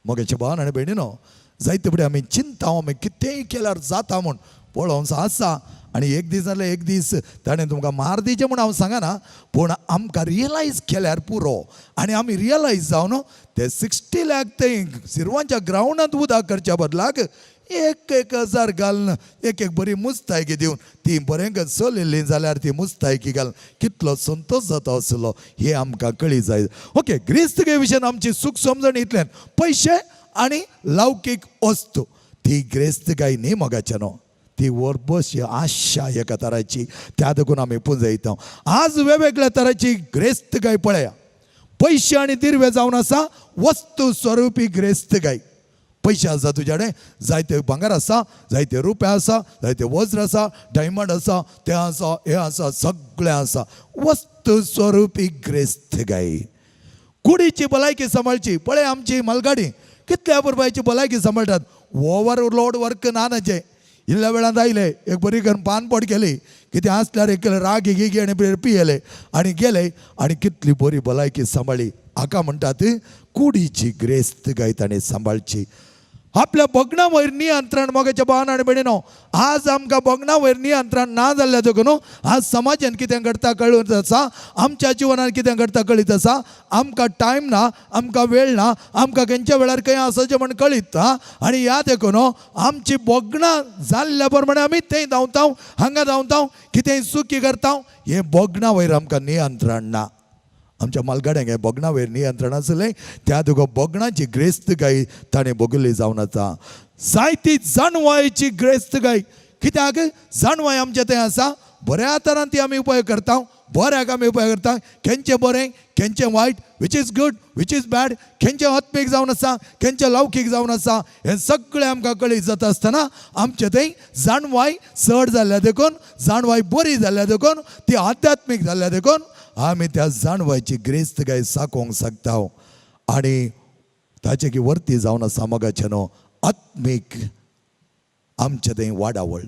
मोगेच्या भावान आनी भयणीनो जायते फुडें आमी चिंता आमी कितेंय केल्यार जाता म्हूण पळोवंक आसा आनी एक दीस जाल्यार एक दीस ताणें तुमकां मार दिवचें म्हूण हांव सांगना पूण आमकां रियलायज केल्यार पुरो आनी आमी रियलायज जावन ते 60 lakh थंय सिरवांच्या ग्रावंडांत उदक करच्या बदलाक 1,000 घालून एक बरी मुस्तायकी दिवन ती बरें चलिल्ली जाल्यार ती मुस्तायकी घालून कितलो संतोश जाता आसलो हें आमकां कळी जाय ओके ग्रेस्तके विशयान आमची सूख समजण इतल्यान पयशे आनी लौकीक वस्तू ती ग्रेस्तकाय न्ही मोगाच्या न्हू ती वरबशी आशा एका तराची त्या देखून आमी पुंजयता आज वेगवेगळ्या तराची ग्रेस्तकाय पळया पयशे आनी दिर्वे जावन आसा वस्तू स्वरुपी ग्रेस्तकाय पयशे आसा तुज्या कडेन जायते भांगर आसा जायते रुपे आसा जायते वज्र आसा डायमंड आसा तें आसा हें आसा सगळें आसा वस्तू स्वरुपी ग्रेस्तकाय कुडीची भलायकी सांबाळची पळय आमची मालगाडी कितल्या पुरबायची भलायकी सांबाळटात ओवरलोड वर्क ना नाचे इल्ल्या वेळांत आयले एक बरी करून पानपड केली कितें आसल्यार एक राग गी आनी पियेले आनी गेले आनी कितली बरी भलायकी सांबाळली हाका म्हणटात कुडीची ग्रेस्तकाय ताणें सांबाळची आपल्या बगणा वयर नियंत्रण मोगाच्या भावान आनी भयणीनो आज आमकां बगणा वयर नियंत्रण ना जाल्ल्या देखून आज समाजान कितें घडटा कळत आसा आमच्या जिवनात कितें घडटा कळीत आसा आमकां टायम ना आमकां वेळ ना आमकां खंयच्या वेळार खंय आसचें म्हण कळीत आनी ह्या देखून आमची बगणा जाल्ल्या प्रमाणे आमी थंय धांवता हांगा धांवता कितेंय चुकी करता हें बगणा वयर आमकां नियंत्रण ना आमच्या मालगाड्यांक हें बगणा वयर नियंत्रण आसलें त्या तुका बगणाची ग्रेस्तकाय ताणें भोगली जावन आसा जायती जाणवायची ग्रेस्तकाय कित्याक जाणवाय आमच्या थंय आसा बऱ्या तरान ती आमी उपयोग करता बऱ्याक आमी उपयोग करता खंयचें बरें खंयचें वायट which is good which is bad खंयचें आत्मीक जावन आसा खंयचें लौकीक जावन आसा हें सगळें आमकां कळीत जाता आसतना आमचे थंय जाणवाय चड जाल्ल्या देखून जाणवाय बरी जाल्ल्या देखून ती आध्यात्मीक जाल्ल्या देखून आमी त्या जाणवायची ग्रेस्तकाय साकोवंक शकता आनी ताचे की वर्ती जावन आसा मोगाचें न्हू आत्मीक आमचे थंय वाडावळ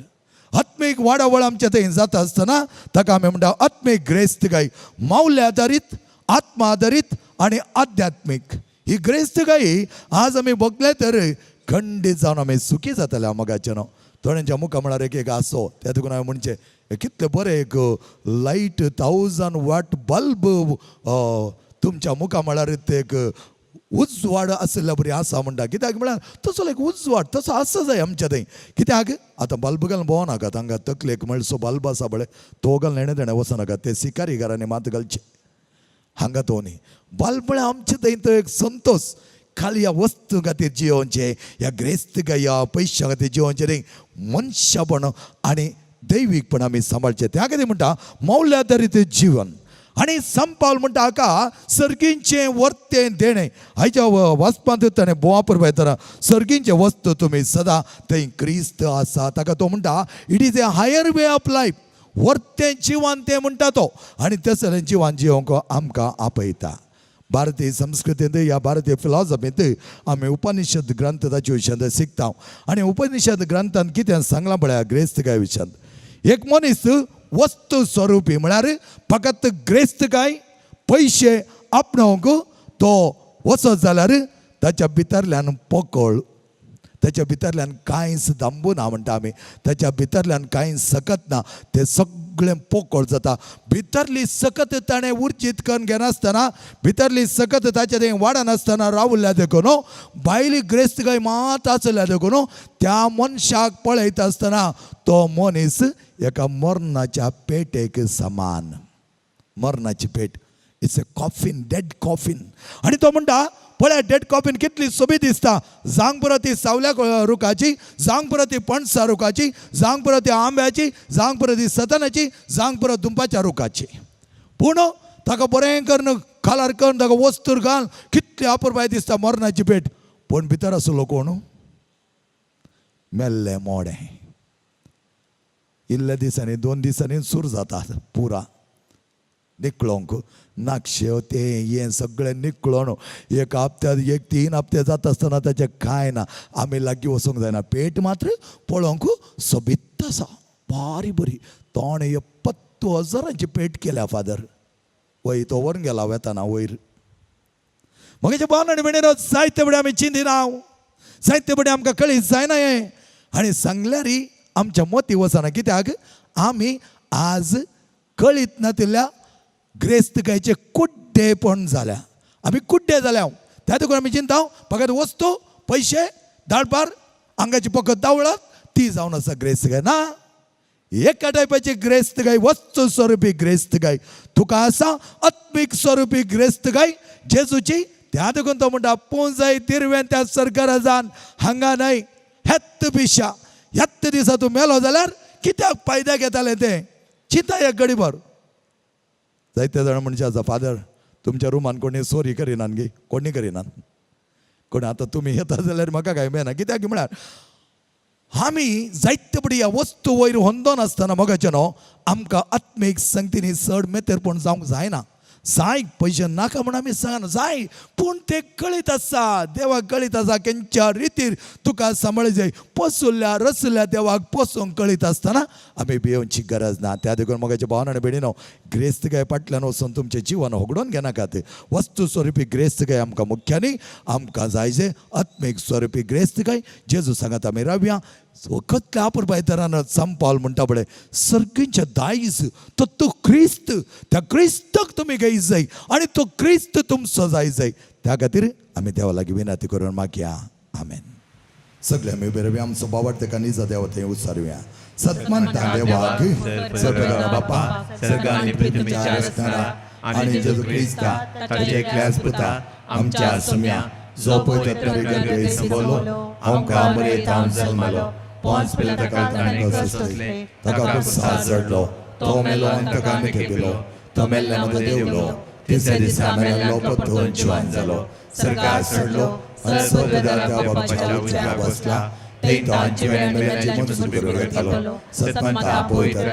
आत्मीक वाडावळ आमच्या थंय जाता आसतना ताका आमी म्हणटा आत्मीक ग्रेस्तकाय मौल्य आदारीत आत्मा आदारीत आनी आध्यात्मीक ही ग्रेस्तकाय आज आमी बगले तर खंडीत जावन आमी सुखी जाताले मोगाचें न्हू थोड्यांच्या मुखार म्हळ्यार एक आसो त्या देखून हांवें म्हणचें कितले बरें एक लायट 1000 watt बल्ब तुमच्या मुखार म्हळ्यार ते एक उजवाड आसल्या बरी आसा म्हणटा कित्याक म्हळ्यार तसो एक उजवाड तसो आसा जाय आमच्या थंय कित्याक आतां बल्ब घालून भोंवनाकात हांगा तकलेक म्हणसो बल्ब आसा पळय तो घालून हेणे तेणें वचनाकात ते शिकारीगारांनी मात घालचे हांगा तो न्ही बल्ब म्हळ्यार आमचे थंय तो एक संतोश खाली ह्या वस्तू खातीर जियोवचें ह्या ग्रेस्तकाय ह्या पयशा खातीर जियोवचें न्ही मनशापण आनी दैवीकपण आमी सांबाळचें त्या खातीर म्हणटा मौल्याधारीत जीवन आनी संपावल म्हणटा हाका सर्गींचें वर्तें देणें हाच्या वाचपांत ताणें बोवा पळयतना सर्गींचे वस्तू तुमी सदां थंय क्रिस्त आसा ताका तो म्हणटा it is a higher way of life वर्तें जिवन तें म्हणटा तो आनी तसलें जिवन जियोवंक आमकां आपयता भारतीय संस्कृतींत ह्या भारतीय फिलॉसॉफींत आमी उपनिषद ग्रंथ ताचे विशयांत शिकता आनी उपनिषद ग्रंथांत कितें सांगलां पळय ग्रेस्तकाय विशयांत एक मनीस वस्तू स्वरुपी म्हळ्यार फकत ग्रेस्तकाय पयशे आपणावंक तो वचत जाल्यार ताच्या भितरल्यान पकळ, ताच्या भितरल्यान कांयच दांबू ना म्हणटा आमी, ताच्या भितरल्यान कांय सकत ना, तें सगळें पोकळ जाता. भितरली सकत ताणें उर्जीत करून घेनासतना, भितरली सकत ताचे थंय वाडनासतना रावल्या देखून भायली ग्रेस्तकाय मात आसल्या देखून त्या मनशाक पळयता आसतना तो मनीस एका मरणाच्या पेटेक समान. मरणाची पेट, it's a coffin, dead coffin. आनी तो म्हणटा पळय डेड कॉफिन कितली सोबीत दिसता. जांग पुरो ती सावल्या रुखाची, जांग पुरो ती पणसा रुखाची, जांग पुरो ती आंब्याची, जांग पुरो ती सतनाची, जांग पुरो दुंपाच्या रुखाची. पूण ताका बरें करून खालार करून ताका वस्तूर घाल कितली अपुरबाय दिसता मरणाची पेट. पूण भितर आसलो कोण? मेल्लें मोडें. इल्ल्या दिसांनी 2 दिसांनी सूर जाता पुरा निकळोंक. नाक्षे ते हें सगळें निकळोन एक हप्त्यात 3 हप्ते जाता आसतना ताचें कांय ना. आमी लागीं वचूंक जायना. पेट मात्र पळोवंक सोबीत आसा, बारी बरी. तोंड 70,000ची पेट केल्या फादर. वय तो व्हरून गेला वेताना वयर. मगेचे भावन आनी भयणीनो, जायते बडे आमी चिंतिना, जायते बडे आमकां कळीत जायना हें. आनी सांगल्यार आमच्या मती वचना. कित्याक आमी आज कळीत नातिल्ल्या ग्रेस्तकायचे कुड्डेपण जाल्या. आमी कुड्डे जाल्या. त्या देखून आमी चिंता फकत वस्तू पयशे धाडपार आंगाची फकत दावळत ती जावन आसा ग्रेस्तकाय. ना, एका टायपाची ग्रेस्तकाय, वस्तू स्वरुपी ग्रेस्तकाय तुका आसा. आत्मीक स्वरुपी ग्रेस्तकाय जेजूची. त्या देखून तो म्हणटा पोंजय तिरवें त्या सरकाराजान हांगा न्हय, हेत्त पिशा. ह्यात्त दिसा तूं मेलो जाल्यार कित्याक फायद्याक येतालें तें चिंता एक घडीभर. जायते जाण म्हणजे आसा फादर तुमच्या रुमान कोणी चोरी करिनात गे, कोणी करिनात. कोण आतां तुमी येता जाल्यार म्हाका काय मेळना. कित्याक म्हळ्यार आमी जायते बडी ह्या वस्तू वयर होंदोन आसतना मोगाचे न्हू आमकां आत्मीक संगतीनी चड मेतेरपण जावंक जायना. जाय पयशे नाका म्हूण आमी सांगना, जाय पूण ते कळीत आसा. देवाक कळीत आसा खंयच्या रितीर तुका सांबाळ जाय. पसुल्ल्या रसल्या देवाक पसूंक कळीत आसतना आमी भियोवची गरज ना. त्या देखून मोगाच्या भावन आनी भयणीनो, ग्रेस्तकाय फाटल्यान वचून तुमचें जिवन होगडोवन घेनाकात. वस्तू स्वरुपी ग्रेस्तकाय आमकां मुख्य न्ही. आमकां जाय जे आत्मीक स्वरुपी ग्रेस्तकाय जेजू सांगात आमी रावया. कसल्या अपुरबाय तरान सान पावल म्हणटा पळय, सर्गींचे दायज तो क्रिस्त, त्या क्रिस्ताक तुमी घेयत जाय आनी तो क्रिस्त तुमचो जाय जाय. त्या खातीर आमी देवा लागीं विनंती करून मागया. आमेन. सगळे आमी उबे रावया. आमचो बाबा तेका निजा देवा थंय उचारुया. सत्मंता देवाक सर्वगला बापा सर्गांनी पृथ्वीच्या आसतना आनी जेजू क्रिस्ता ताचे एकल्याच पुता आमच्या सुम्या जो पयत संबोलो आमकां मरेतावन जल्मलो. पोंच पिलाताका ताणें कसले ताका कुसार जडलो. तो मेलो आनी ताका मेकेलो. तो मेल्ल्या मदें देवलो. तिसऱ्या दिसा मेल्लो परतून जिवंत जालो. सर्गार चडलो आनी स्वर्गदार त्या बापाच्या उजव्यार बसला. थंय तो जिवें मेल्ल्यांची मनसूर करून येतालो. सत्मंता पवित्र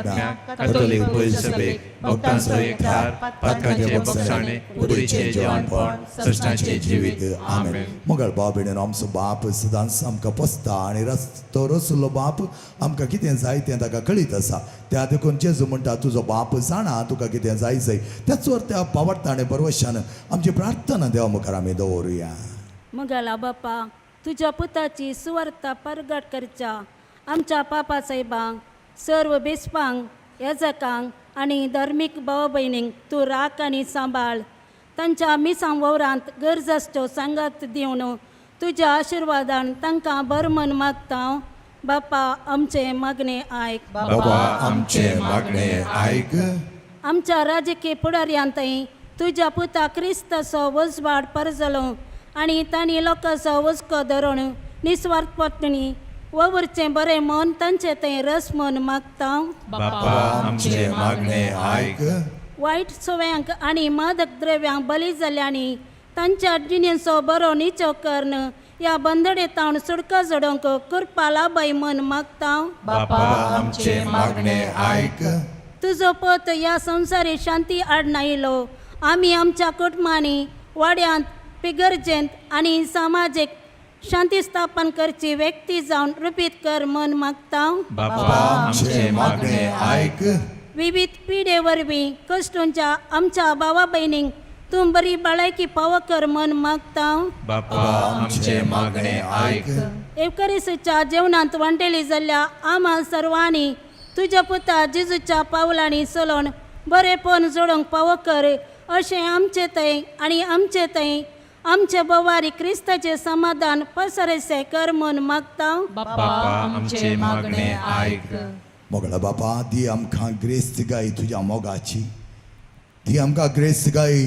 कॅथोलीक पयलीं सभेक भक्तांचो एकठार पातकांचे बक्षाणे पुरीचें जेवणपण सश्टांचें जिवीत. आमेन. मोगळ भाव भयणीनो, आमचो बाप सदांच आमकां पोसता आनी तो रसलो बाप आमकां कितें जाय तें ताका कळीत आसा. त्या देखून जेजू म्हणटा तुजो बाप जाणा तुका कितें जाय जाय. त्याच वर त्या पावडटा आनी परवशान आमची प्रार्थना देवा मुखार आमी दवरुया. मुगाला बापा, तुज्या पुताची सुवार्ता परगट करच्या. आमच्या पापा साहेबांक, सर्व बेसपांक, येजकांक आनी धर्मीक भाव भयणींक तूं राख आनी सांबाळ. तांच्या मिसां वरांत गरजेच्यो सांगात दिवन तुज्या आशिर्वादान तांकां बरमन मागता. बापा आमचे मागणे आयक. बाबा आमचे मागणे आयक. आमच्या राजकीय फुडाऱ्यांतय तुज्या पुता क्रिस्ताचो वसवाड परजलो आनी तांणी लोकांचो हुस्को धरून निस्वार्थपणी वरचें बरें मन तांचे थंय रस मन मागता. बापा आमचे मागणे आयक. वायट सवयांक आनी मादक द्रव्यांक बली जाल्यांनी तांच्या जिणेचो बरो निचो कर्ण ह्या बंदडेतावन सुडका जोडोवंक कृपा लाभय मन मागता. बापा आमचे मागणे आयक. तुजो पत ह्या संवसारी शांती आडना येयलो. आमी आमच्या कुटुंबांनी वाड्यांत पिगर्जेंत आनी सामाजीक शांती स्थापन करची व्यक्ती जावन रुपीत कर मन मागता. बापा आमचे मागणे आयक. विविध पिढे वरवीं कश्टूंच्या आमच्या भावा भयणींक तूं बरी बाळायकी फावो कर म्हण मागता बापा आमचे मागणे ऐक एवकरिस्टच्या जेवणांत वांटेली जाल्ल्या आम्हा सर्वांनी तुज्या पुता जेजूच्या पावलांनी चलोवन बरेपण जोडोंक फावो कर अशें आमचे थंय आनी आमचे थंय आमचे बोवारी क्रिस्ताचे समाधान पसरसे कर म्हण मागता बापा आमचे मागणे ऐक मोगळा बापा दी आमकां ग्रेस गाय तुज्या मोगाची दी आमकां ग्रेस गाय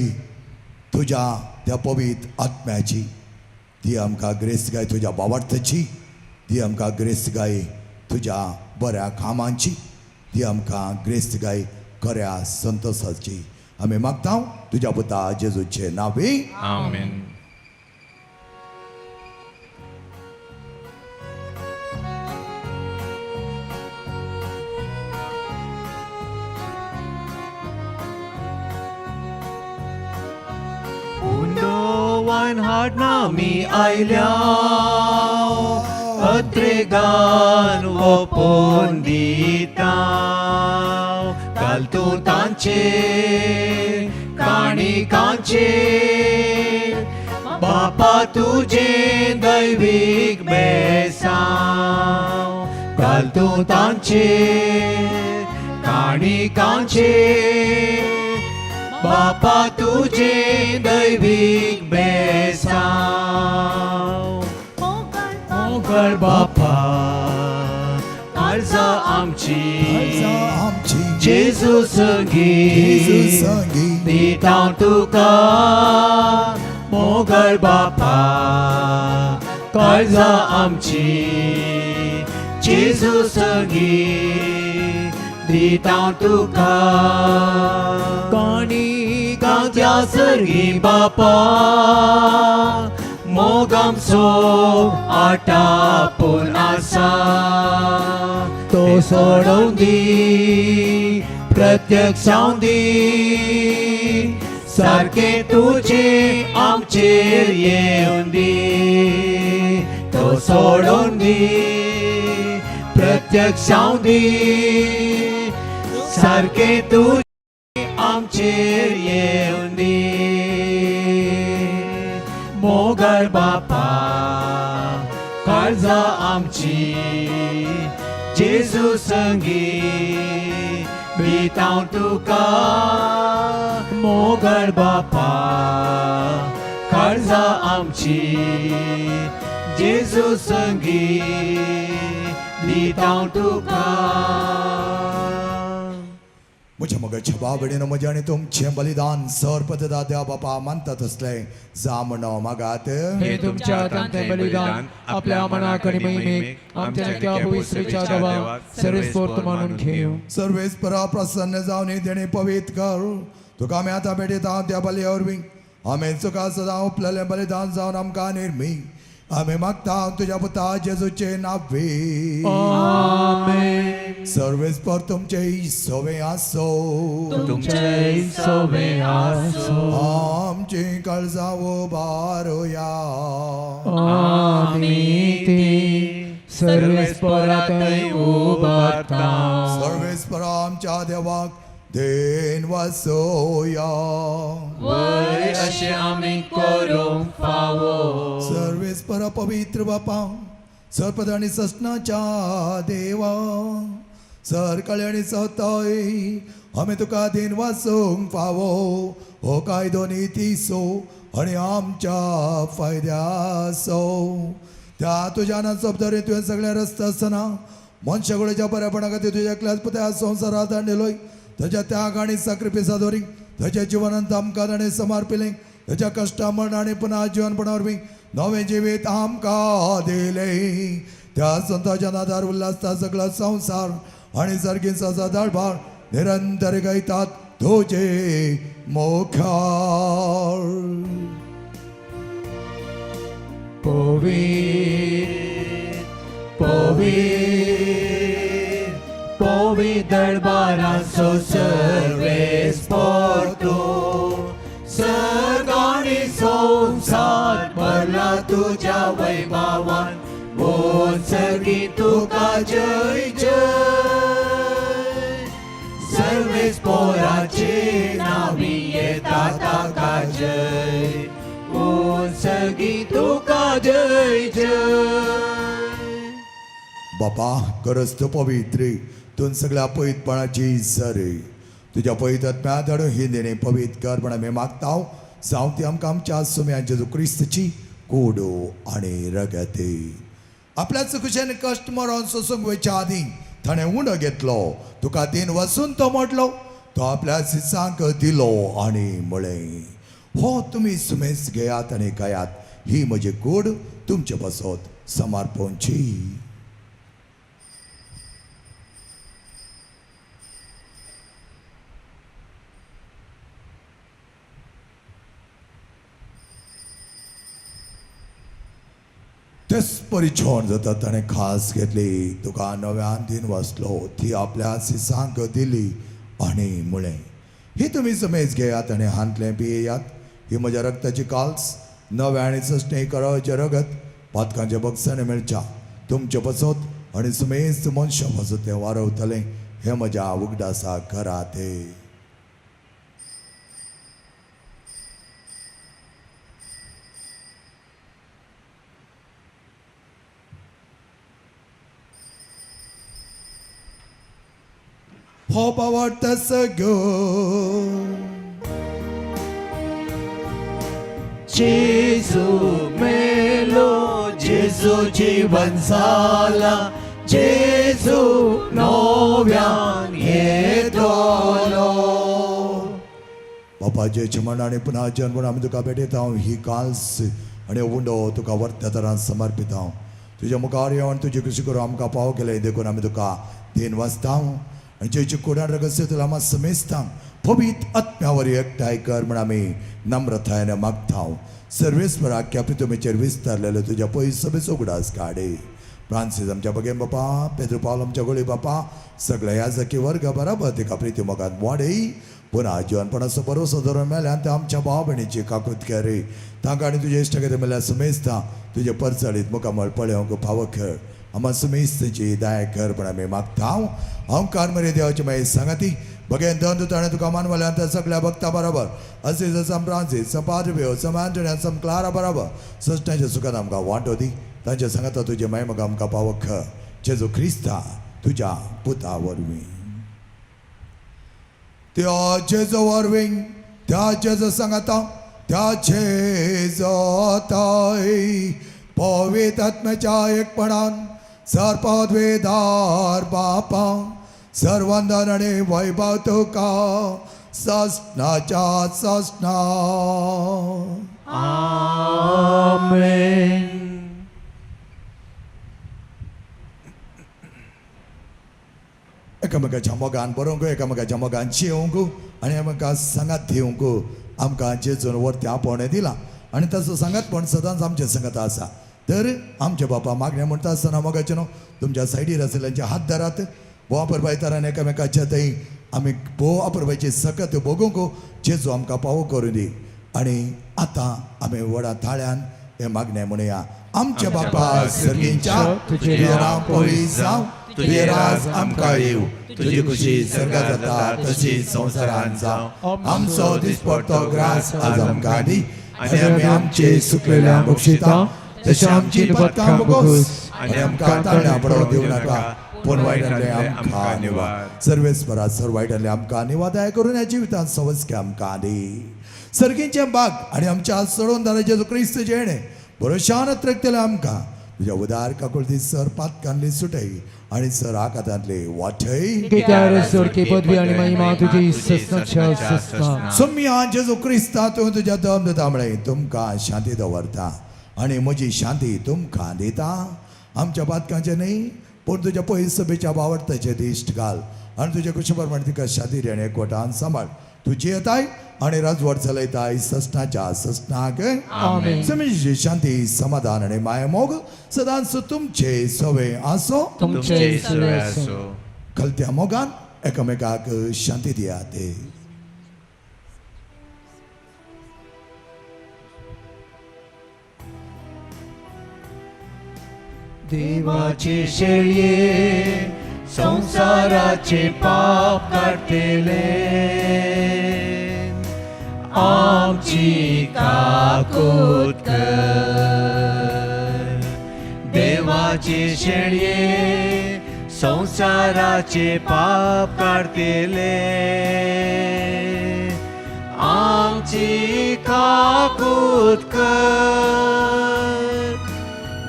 तुज्या त्या पवित्र आत्म्याची दी आमकां ग्रेस गाय तुज्या बावार्थाची दी आमकां ग्रेस गाय तुज्या बऱ्या कामांची दी आमकां ग्रेस गाय खऱ्या संतोशाची आमी मागता तुज्या पुता जेजूचे नांवे आमेन Undoan hadna mi ailya Atregan opon ditaw Kaltu tanche Kani kanche Bapa tuje दैविक बेसाव Kaltu tanche Kani kanche बापा तुझे दैविक बेसाव मोगळ बापा काळजा आमची जेजू संगी दिता तुका मोगळ बापा काळजा आमची जेजू संगी दिता तुका काणी कांत्या सर्गी बापा मोगम सो आटापून आसा तो सोडून दी प्रत्यक्षां दी सारखे तुझे आमचेर येऊन दी तो सोडून दी प्रत्यक्षां दी सारखे तू आमचेर येऊन दी मोगळ बापा काळजा आमची जेजू संगी भितांव तुका मोगळ बापा काळजा आमची जेजू संगी भितांव तुका म्हज्या मोगाच्या बाबडीन म्हजें आनी तुमचें बलिदान सर्पदा देवा बापा मानतात असले जा म्हणो मागात हे तुमच्या हातांतले बलिदान आपल्या मनाक आनी महिमेक आमच्या त्या पवित्रेच्या देवाक सर्वस्फूर्त मानून घेऊ सर्वेस्परा प्रसन्न जावन देणे पवित्र कर तुका आमी आतां भेटयता त्या बलये वरवीं आमी तुका सदां उपलेलें बलिदान जावन आमकां निर्मी आमी मागता तुज्या पुता जेजूचे नांवे आमेन सर्वेस्पर तुमचे सवे आसो तुमचे सवे आसो आमची काळजां उबारुया आमी ती सर्वेस्परांतय उबारता सर्वेस्परा आमच्या देवाक देन वासोया वय अशें आमी करूंक फावो सर्वेस्पर पवित्र बापा सर्पद आणि ससनाच्या देवा सर कळे आणि सतय आमी तुका दिन वासूंक फावो हो कायदो नितीसो आणि आमच्या फायद्यासो त्या तुज्या शब्दारी तुवें सगळे रस्ते आसतना मनशागोळेच्या बऱ्यापणा खातीर तुज्या एकल्याच पुत्या संवसारांत हाडिल्लोय त्याच्या त्याग आणि साक्रिफिसा दवरी त्याच्या जिवनांत आमकां ताणें समर्पिलें त्याच्या कश्टा मरण आणि पुन्हा जीवनपणा वरवीं नवें जिवीत आमकां दिलें त्या संताच्या नादार उल्हासता सगळा संवसार आणि सर्गीन सजा दळभार निरंतर गायतात तुझे मोखार पवित्र पवित्र पवित्र दरबाराचो सर्वेस्पर तूं सर्ग आनी संवसार भरला तुज्या वैभवान बोल सर्गी तुका जय जय सर्वेस्पराचे नावी येता ताका जय बापा खरंच तो पवित्र तून सगळ्या पवित्रपणाची सरे तुझ्या पवित्रात्म्या धाडून ही देणे पवित्र कर म्हण आमी मागताव जावं ती आमकां आमच्या सुम्या जेजू क्रिस्तची कोडो आनी रगते आपल्या चुकशेन कश्ट मरोन सोसूंक वयच्या आदीं ताणें उंडो घेतलो तुका तीन वचून तो म्हटलो तो आपल्या सिसांक दिलो आनी म्हळें हो तुमी सुमेस घेयात आनी खायात ही म्हजी कूड तुमचे बसत समर्पणची तेच परिछोण जाता ताणें खास घेतली तुका नव्यान दिन वसलो ती आपल्या सिसांक दिली आनी म्हळें ही तुमी समेज घेयात आनी हांतलें पियेयात ही म्हज्या रक्ताची काल्स नव्या आनी सश्टें करचे रगत पातकांच्या बक्षांनी मेळच्या तुमचे बसत आनी सुमेज मनशा वचत तें वारवतलें हें म्हज्या उगडासा खरा तें हो आवडता सगळो जेजू मेलो जेजू जीवन जाला जेजू नव्यान येतलो बापाचे म्हण आनी पुन्हा जन्म आमी तुका भेटयता ही काल्स आनी उंडो तुका वर्त्या तरान समर्पिता तुज्या मुखार येवन तुजी कशी करून आमकां पाव केले देखून आमी तुका दिन वाचता आनी जेची कोडार रगस्य तुला आमी समेजता पवित्र आत्म्यावर एकठांय कर म्हण आमी नम्रतायेन मागता सर्वेस्परा कॅपिटोमेचेर विस्तारलेलो तुज्या पयस सभेचो उगडास काडे फ्रांसीस आमच्या बगेन बापा पेद्रो पावल आमच्या गोळी बापा सगळ्या याजकी वर्ग बराबर तिका प्रिती मोगान वाडय पुन्हा जिवनपणाचो भरोसो धरून मेल्यान ते आमच्या भाव भयणीची काकूत करे तांकां आनी तुजे इश्ट कितें मेल्यार समेजता तुजे परचळीत मुखामळ पळोवंक फावो खेळ आम्हा समेजतेची दया कर म्हण आमी मागता अहंकार मरे देवाची मागीर सांगाती बगेन दंद ताणें तुका मानवल्यान त्या सगळ्या भक्ता बरोबर असेज सम फ्रांसीस सम पाद्रियो सम एंटोनियो सम क्लारा बरोबर सश्टांच्या सुखान आमकां वांटो दी तांच्या सांगाता तुजे महिमा आमकां पावो ख जेजू क्रिस्ता तुज्या पुता वरवीं त्या जेजू वरवीं त्या जेजू सांगाता त्या जेजू ताई पवित्र आत्म्याच्या एकपणान सर्पद्वेदार बापा सर्वंदन आणि वैभव तुका सस्नाच्या सस्ना आमेन एकामेकाच्या मोगान बरोवंक एकामेकाच्या मोगान जेवंक आनी आमकां सांगात दिवंक आमकां जेजून वर्त्या आपोवणें दिलां आनी ताचो सांगातपण सदांच आमचे सांगात आसा तर आमचे बापा मागणें म्हणटा आसतना मोगाचें न्हू तुमच्या सायडीर आशिल्ल्यांचे हात धरात बोवा परबायतारान एकामेकाच्या थंय आमी बोवा परबायची सकत बगूंक जेजू आमकां पावो करूं दी आनी आतां आमी व्हडा ताळ्यान हें मागणें म्हणया आमच्या बापा सर्गींच्या तुजें नांव पवित्र जावं तुजें राज आमकां येवं तुजी खुशी सर्गात जाता तशी संवसारांत जावं आमचो दिसपडटो ग्रास आज आमकां दी आनी आमी आमचे सुकलेल्या बक्षिता तशें आमची पदकां बगोस आनी आमकां ताळ्यां पडो दिवं नाका पूण वायटांतले आमकां निवाड सर्वेस्परा सर्व वायटांतले आमकां निवाद दया करून ह्या जिवितांत सवस्के आमकां दी सर्गींचे बाग आनी आमच्या सोडून जालें जेजू क्रिस्त जेणे भरोशान रक्तले आमकां तुज्या उदार काकुळती सर पातकांतली सुटय आनी सर आकांतांतली वाटय कित्यार सोडके पदवी आनी महिमा तुजी सस्नाच्या सस्ना सम्या जेजू क्रिस्ता तूं तुज्या दम तांबळे तुमकां शांती दवरता आनी म्हजी शांती तुमकां दिता आमच्या पातकांचे न्ही पूण तुज्या पयस सभेच्या बावडताचे दिश्ट घाल आनी तुजे कुशी प्रमाणे तिका शांती आनी एकवटान सांबाळ तुजी येताय आनी राजवट चलयताय सस्नाच्या सस्नाक आमेन समेजी शांती समाधान आनी माया मोग सदांच तुमचे सवे आसो तुमचे सवे आसो कलत्या मोगान एकामेकाक शांती दियात देवाचे शेळये संसाराचे पाप काढतेले आमची काकूत कर देवाचे शेळये संसाराचे पाप काढतेले आमची काकूत कर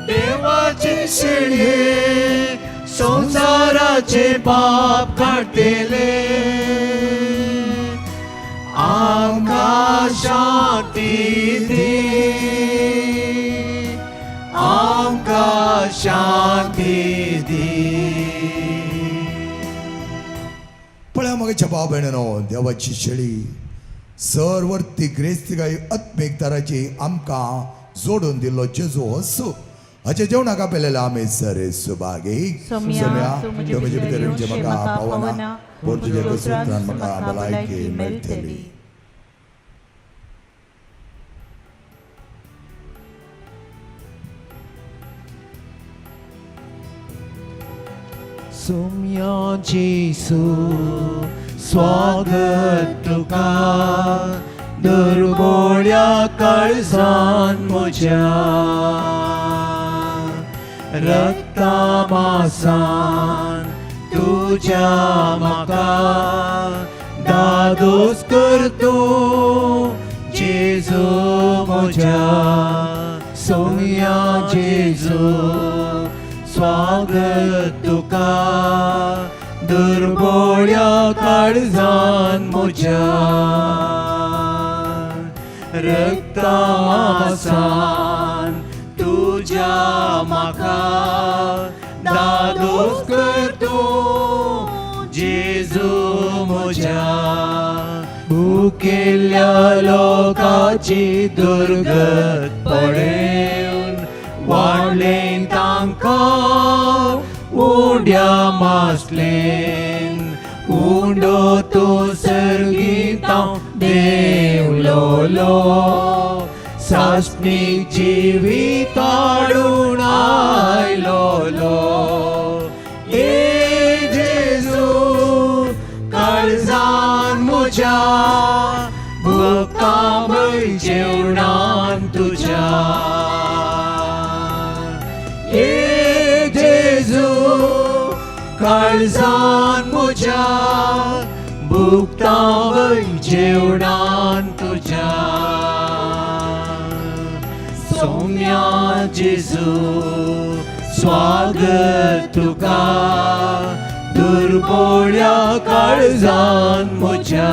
देवाचे शेळे संसाराचे पाप काढतेले आमकां शांती दी आमकां शांती दी पळया मगाच्या भाव भयणीनो देवाची शेळी सर्व तिग्रेस्तिकाय आत्मीक तराची आमकां जोडून दिल्लो जेजू असो हाचे जेवणाक आपयलेले आमी सरे सुभागी सोम्या तुमचे भितर जे म्हाका पावना पूण तुजे सुत्रान म्हाका भलायकी मेळटली सोम्या जेसू स्वागत तुका दुर्बोळ्या काळजान म्हज्या रक्ता मासान तुज्या म्हाका दादोस कर तूं जेजू म्हज्या सोम्या जेजू स्वागत तुका दुर्बोळ्या काळजान म्हज्या रक्ता मासान तुज्या म्हाका दादोस कर तूं जेजू म्हज्या भुकेल्या लोकाची दुर्गत पळेवन वाडलें तांकां उंड्या मासलेन उंडो तूं सर्गीतां देवलोलो सासणीक जिवीत काडून आयलोलो ए जेजू काळजान म्हज्या भक्तामय जेवणान तुज्या ए जेजू काळजान म्हज्या भुक्तावय जेवणान तुज्या सोम्या जेजू स्वागत तुका दुर्बोळ्या काळजान म्हज्या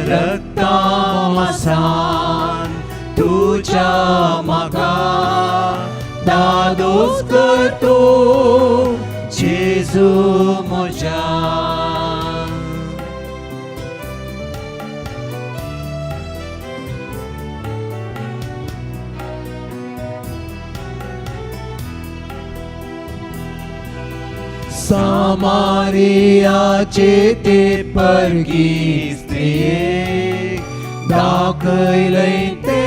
रक्ता मासान तुज्या म्हाका दादोस कर तूं जेजू म्हज्या सामारियाचे ते परगी स्त्रियेक दाखयलें ते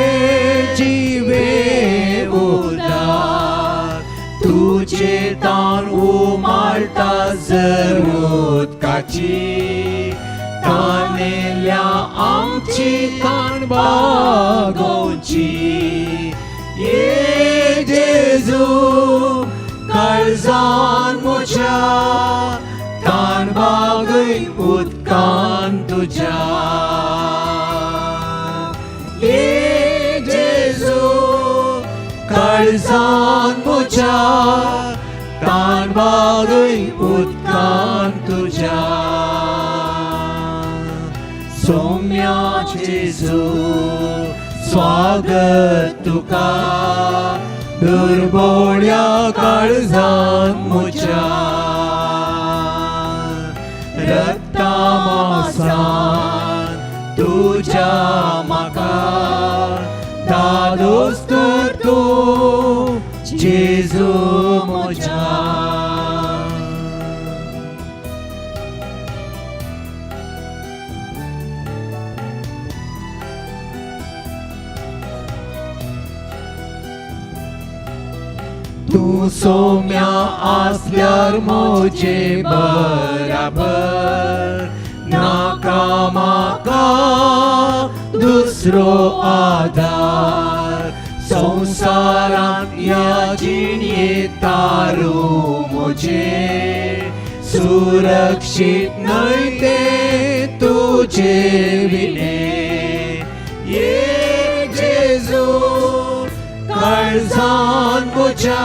जिवे उदार तुजे तान उमाळटा जरूदकाची तानेल्या आमची तान बागोवची ये जेजू काळजान म्हज्या तान बागय उदकान तुज्या ए जेजू काळजान म्हज्या तान बागय उदकान तुज्या सोम्या जेजू स्वागत तुका दुर्बोळ्या काळजान म्हज्या रक्ता मासान तुज्या म्हाका दादोस कर तूं जेजू म्हज्या तूं सोम्या आसल्यार म्हजे बराबर नाका म्हाका दुसरो आदार संसारांत या जिणये तारू मुझे सुरक्षित नहीं ते तुझे विने ये जेजू काळजान मुझ्या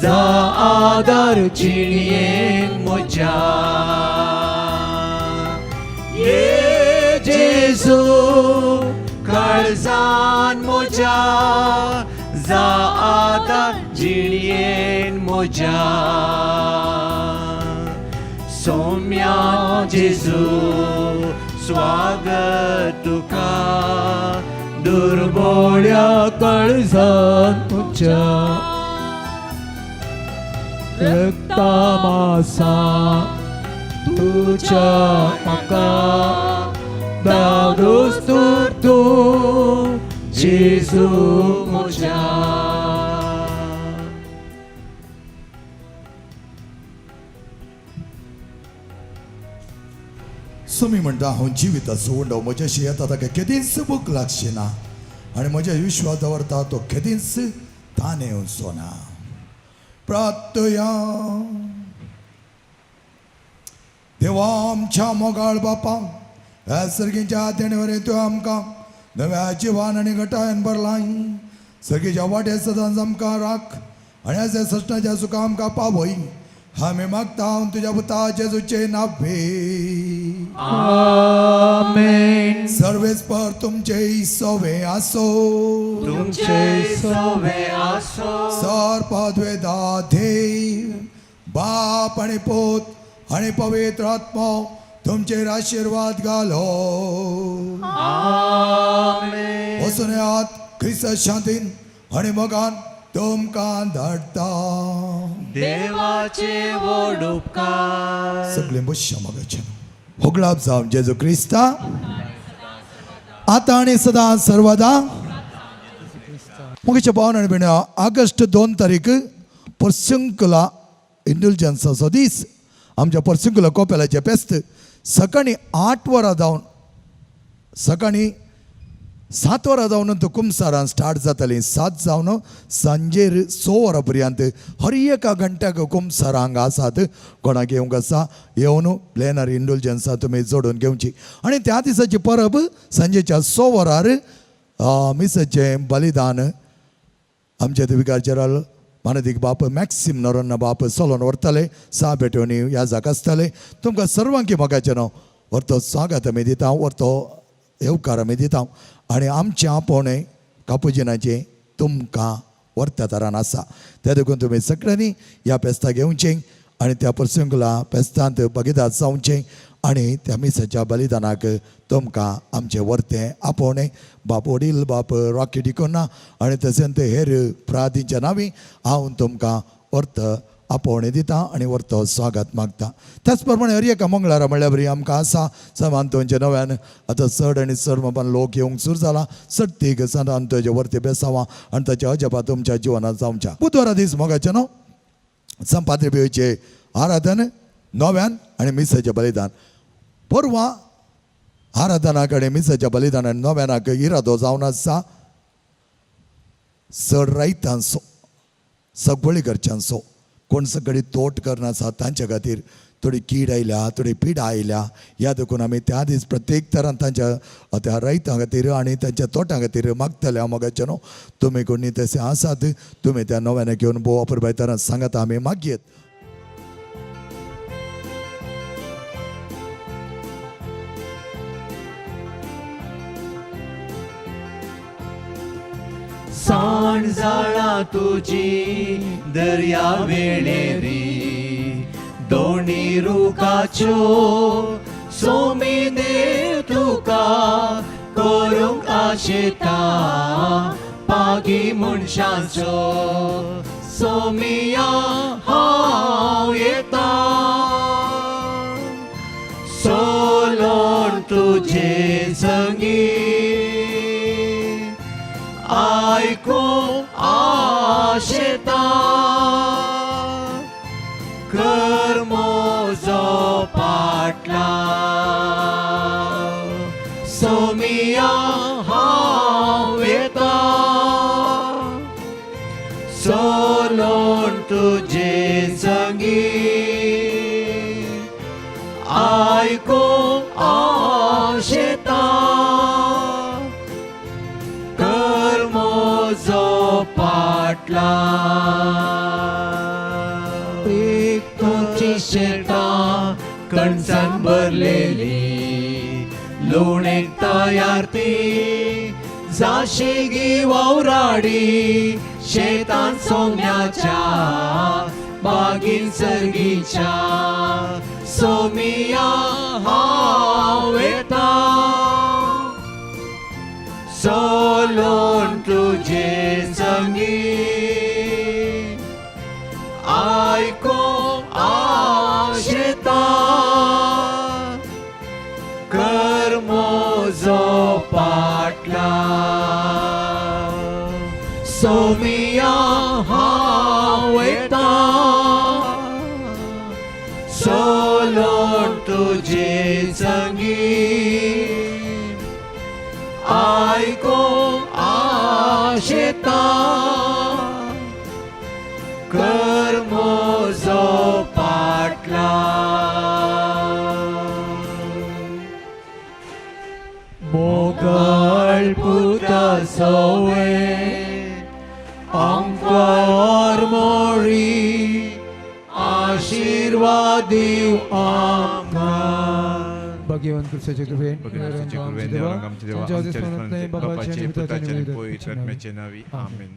जा आदार जिणयेन मुझ्या ये जेजू काळजान मुझ्या जा आदार जिणयेन मुझ्या सौम्या जेजू स्वागत तुका दुर्बोळ्या काळजान तुझ्या रक्ता मासा तुझ्या म्हाका दादोस तू जेजू म्हज्या सुमी म्हणटा हांव जिविताचो उंडो म्हज्याशी येता ताका केदींच भूक लागची ना आनी म्हज्या विश्वास दवरता तो केदींच ताणे वचो ना. प्रार्थया. देवा आमच्या मोगाळ बापा ह्या सर्गीच्या देणेवरे त्यो आमकां नव्या जिवान आनी घटायन भरलां. सर्गीच्या वाटे सदांच आमकां राख आनी ह्या सष्टाच्या सुखां आमकां पावय. आमी मागता हांव तुज्या पुता जेजूचे नावे. आमेन. सर्वेस्पर तुमचे सोवे आसो. तुमचे सोवे आसो. सर्पद्वेदा देव बाप आनी पोत आनी पवित्र आत्मा तुमचेर आशीर्वाद घालो. आमेन. वचून येयात क्रिस्त शांतीन आनी मोगान तुमकां धाडटा. देवाचे व्हड उपकार. सगळे बश्या मोगाचे होगळाप जावं जेजू क्रिस्ता आता आनी सदां सर्वदा. मोगाच्या भावन आनी भयण्यो ऑगस्ट 2 तारीख पर्सिंकुला इंडल्जन्साचो दीस. आमच्या पर्सिंकुला कोपेलाचें फेस्त सकाळीं 8 वरां जावन सकाळीं 7 वरां जावन तो कुमसारां स्टार्ट जातालीं. 7 जावन सांजेर 6 वरां पर्यंत हर एका घंट्याक कुमसारां हांगा आसात. कोणाक येवंक आसा येवन प्लेनरी इंडल्जन्सा तुमी जोडून घेवची. आनी त्या दिसाची परब सांजेच्या 6 वरार मिसाचें बलिदान आमचे विकार जनरल मानदीक बाप मॅक्सिम नरोन्ना बाप सोलोन व्हरतले. 6 भेटोवनी याजाक आसतले. तुमकां सर्वांकी मोगाचें न्हू व्हरतो स्वागत आमी दिता. व्हरतो येवकार आमी दिता आनी आमचें आपोवणें कापुजिनाचें तुमकां व्हरत्या तरान आसा. त्या देखून तुमी सगळ्यांनी ह्या फेस्ताक येवचें आनी त्या पर्सिंकुला फेस्तांत भागीदार जावचें आनी त्या मिसाच्या बलिदानाक तुमकां आमचें व्हरतें आपोवणें. बाप वडील बाप रॉकी डिकोना आनी तशेंच हेर प्रादींच्या नांवी हांव तुमकां व्हरत आपोवणें दिता आनी व्हरतो स्वागत मागता. त्याच प्रमाणे हर एका मंगळारा म्हणल्या बरी आमकां आसा सांतोवचे नव्यान आतां चड आनी चड मोबान लोक येवंक सुरू जाला. सत्तीक सांतोवचे व्हरते बेसावां आनी ताचे अजपा तुमच्या जिवनांत जावच्या. बुधवारा दीस मोगाचें न्हू संपाद्री बियोचे आराधन नव्यान आनी मिसाचें बलिदान. परवां आराधनाक आनी मिसाच्या बलिदान आनी नव्यानाक इरादो जावन आसा चड रायतांचो सगळी घरच्यांचो. कोण सगळी तोट करनासा तांच्या खातीर थोडी कीड आयल्या थोडी पिडा आयल्या. ह्या देखून आमी त्या दीस प्रत्येक तरान तांच्या त्या रायतां खातीर आनी तांच्या तोटां खातीर मागतले. हांव मोगाचें न्हू तुमी कोणी तशें आसात तुमी त्या नव्यानाक घेवन भोव वापरपाय तरान सांगात आमी मागयेत. साण जाळा तुजी दर्या वेळेरी दोणी रुखाच्यो सोमी देव तुका करूंक आशेता पागी मनशांचो सोमिया हांव येता सोलोन तुझे संगीत आयकूंक आशेता कर म्हजो पाटला सोमिया हांव येता आयको आशेता कर मोजो पाटला एक तुमची शेतां कणसां भरलेली लोणेक तयार ती जाशेगी वावराडी शेतान सोम्याच्या बागीन सर्गीच्या सोमिया हांव येता सोलोन तुझे संगी आयको आशेता कर मोजो पाटला सोमिया हांव येता सोलोन तुझे संगी आयको आशेता कर मोजो पाटला मोगल पुता सोवे अंकार मोरी आशीर्वाद दिव आमकां भाग्यवान कृष्णाच्या कृपेन आमच्या देवा आमच्या बापाचे पुताचे आणि पवित्र आत्म्याचे नावी आमेन.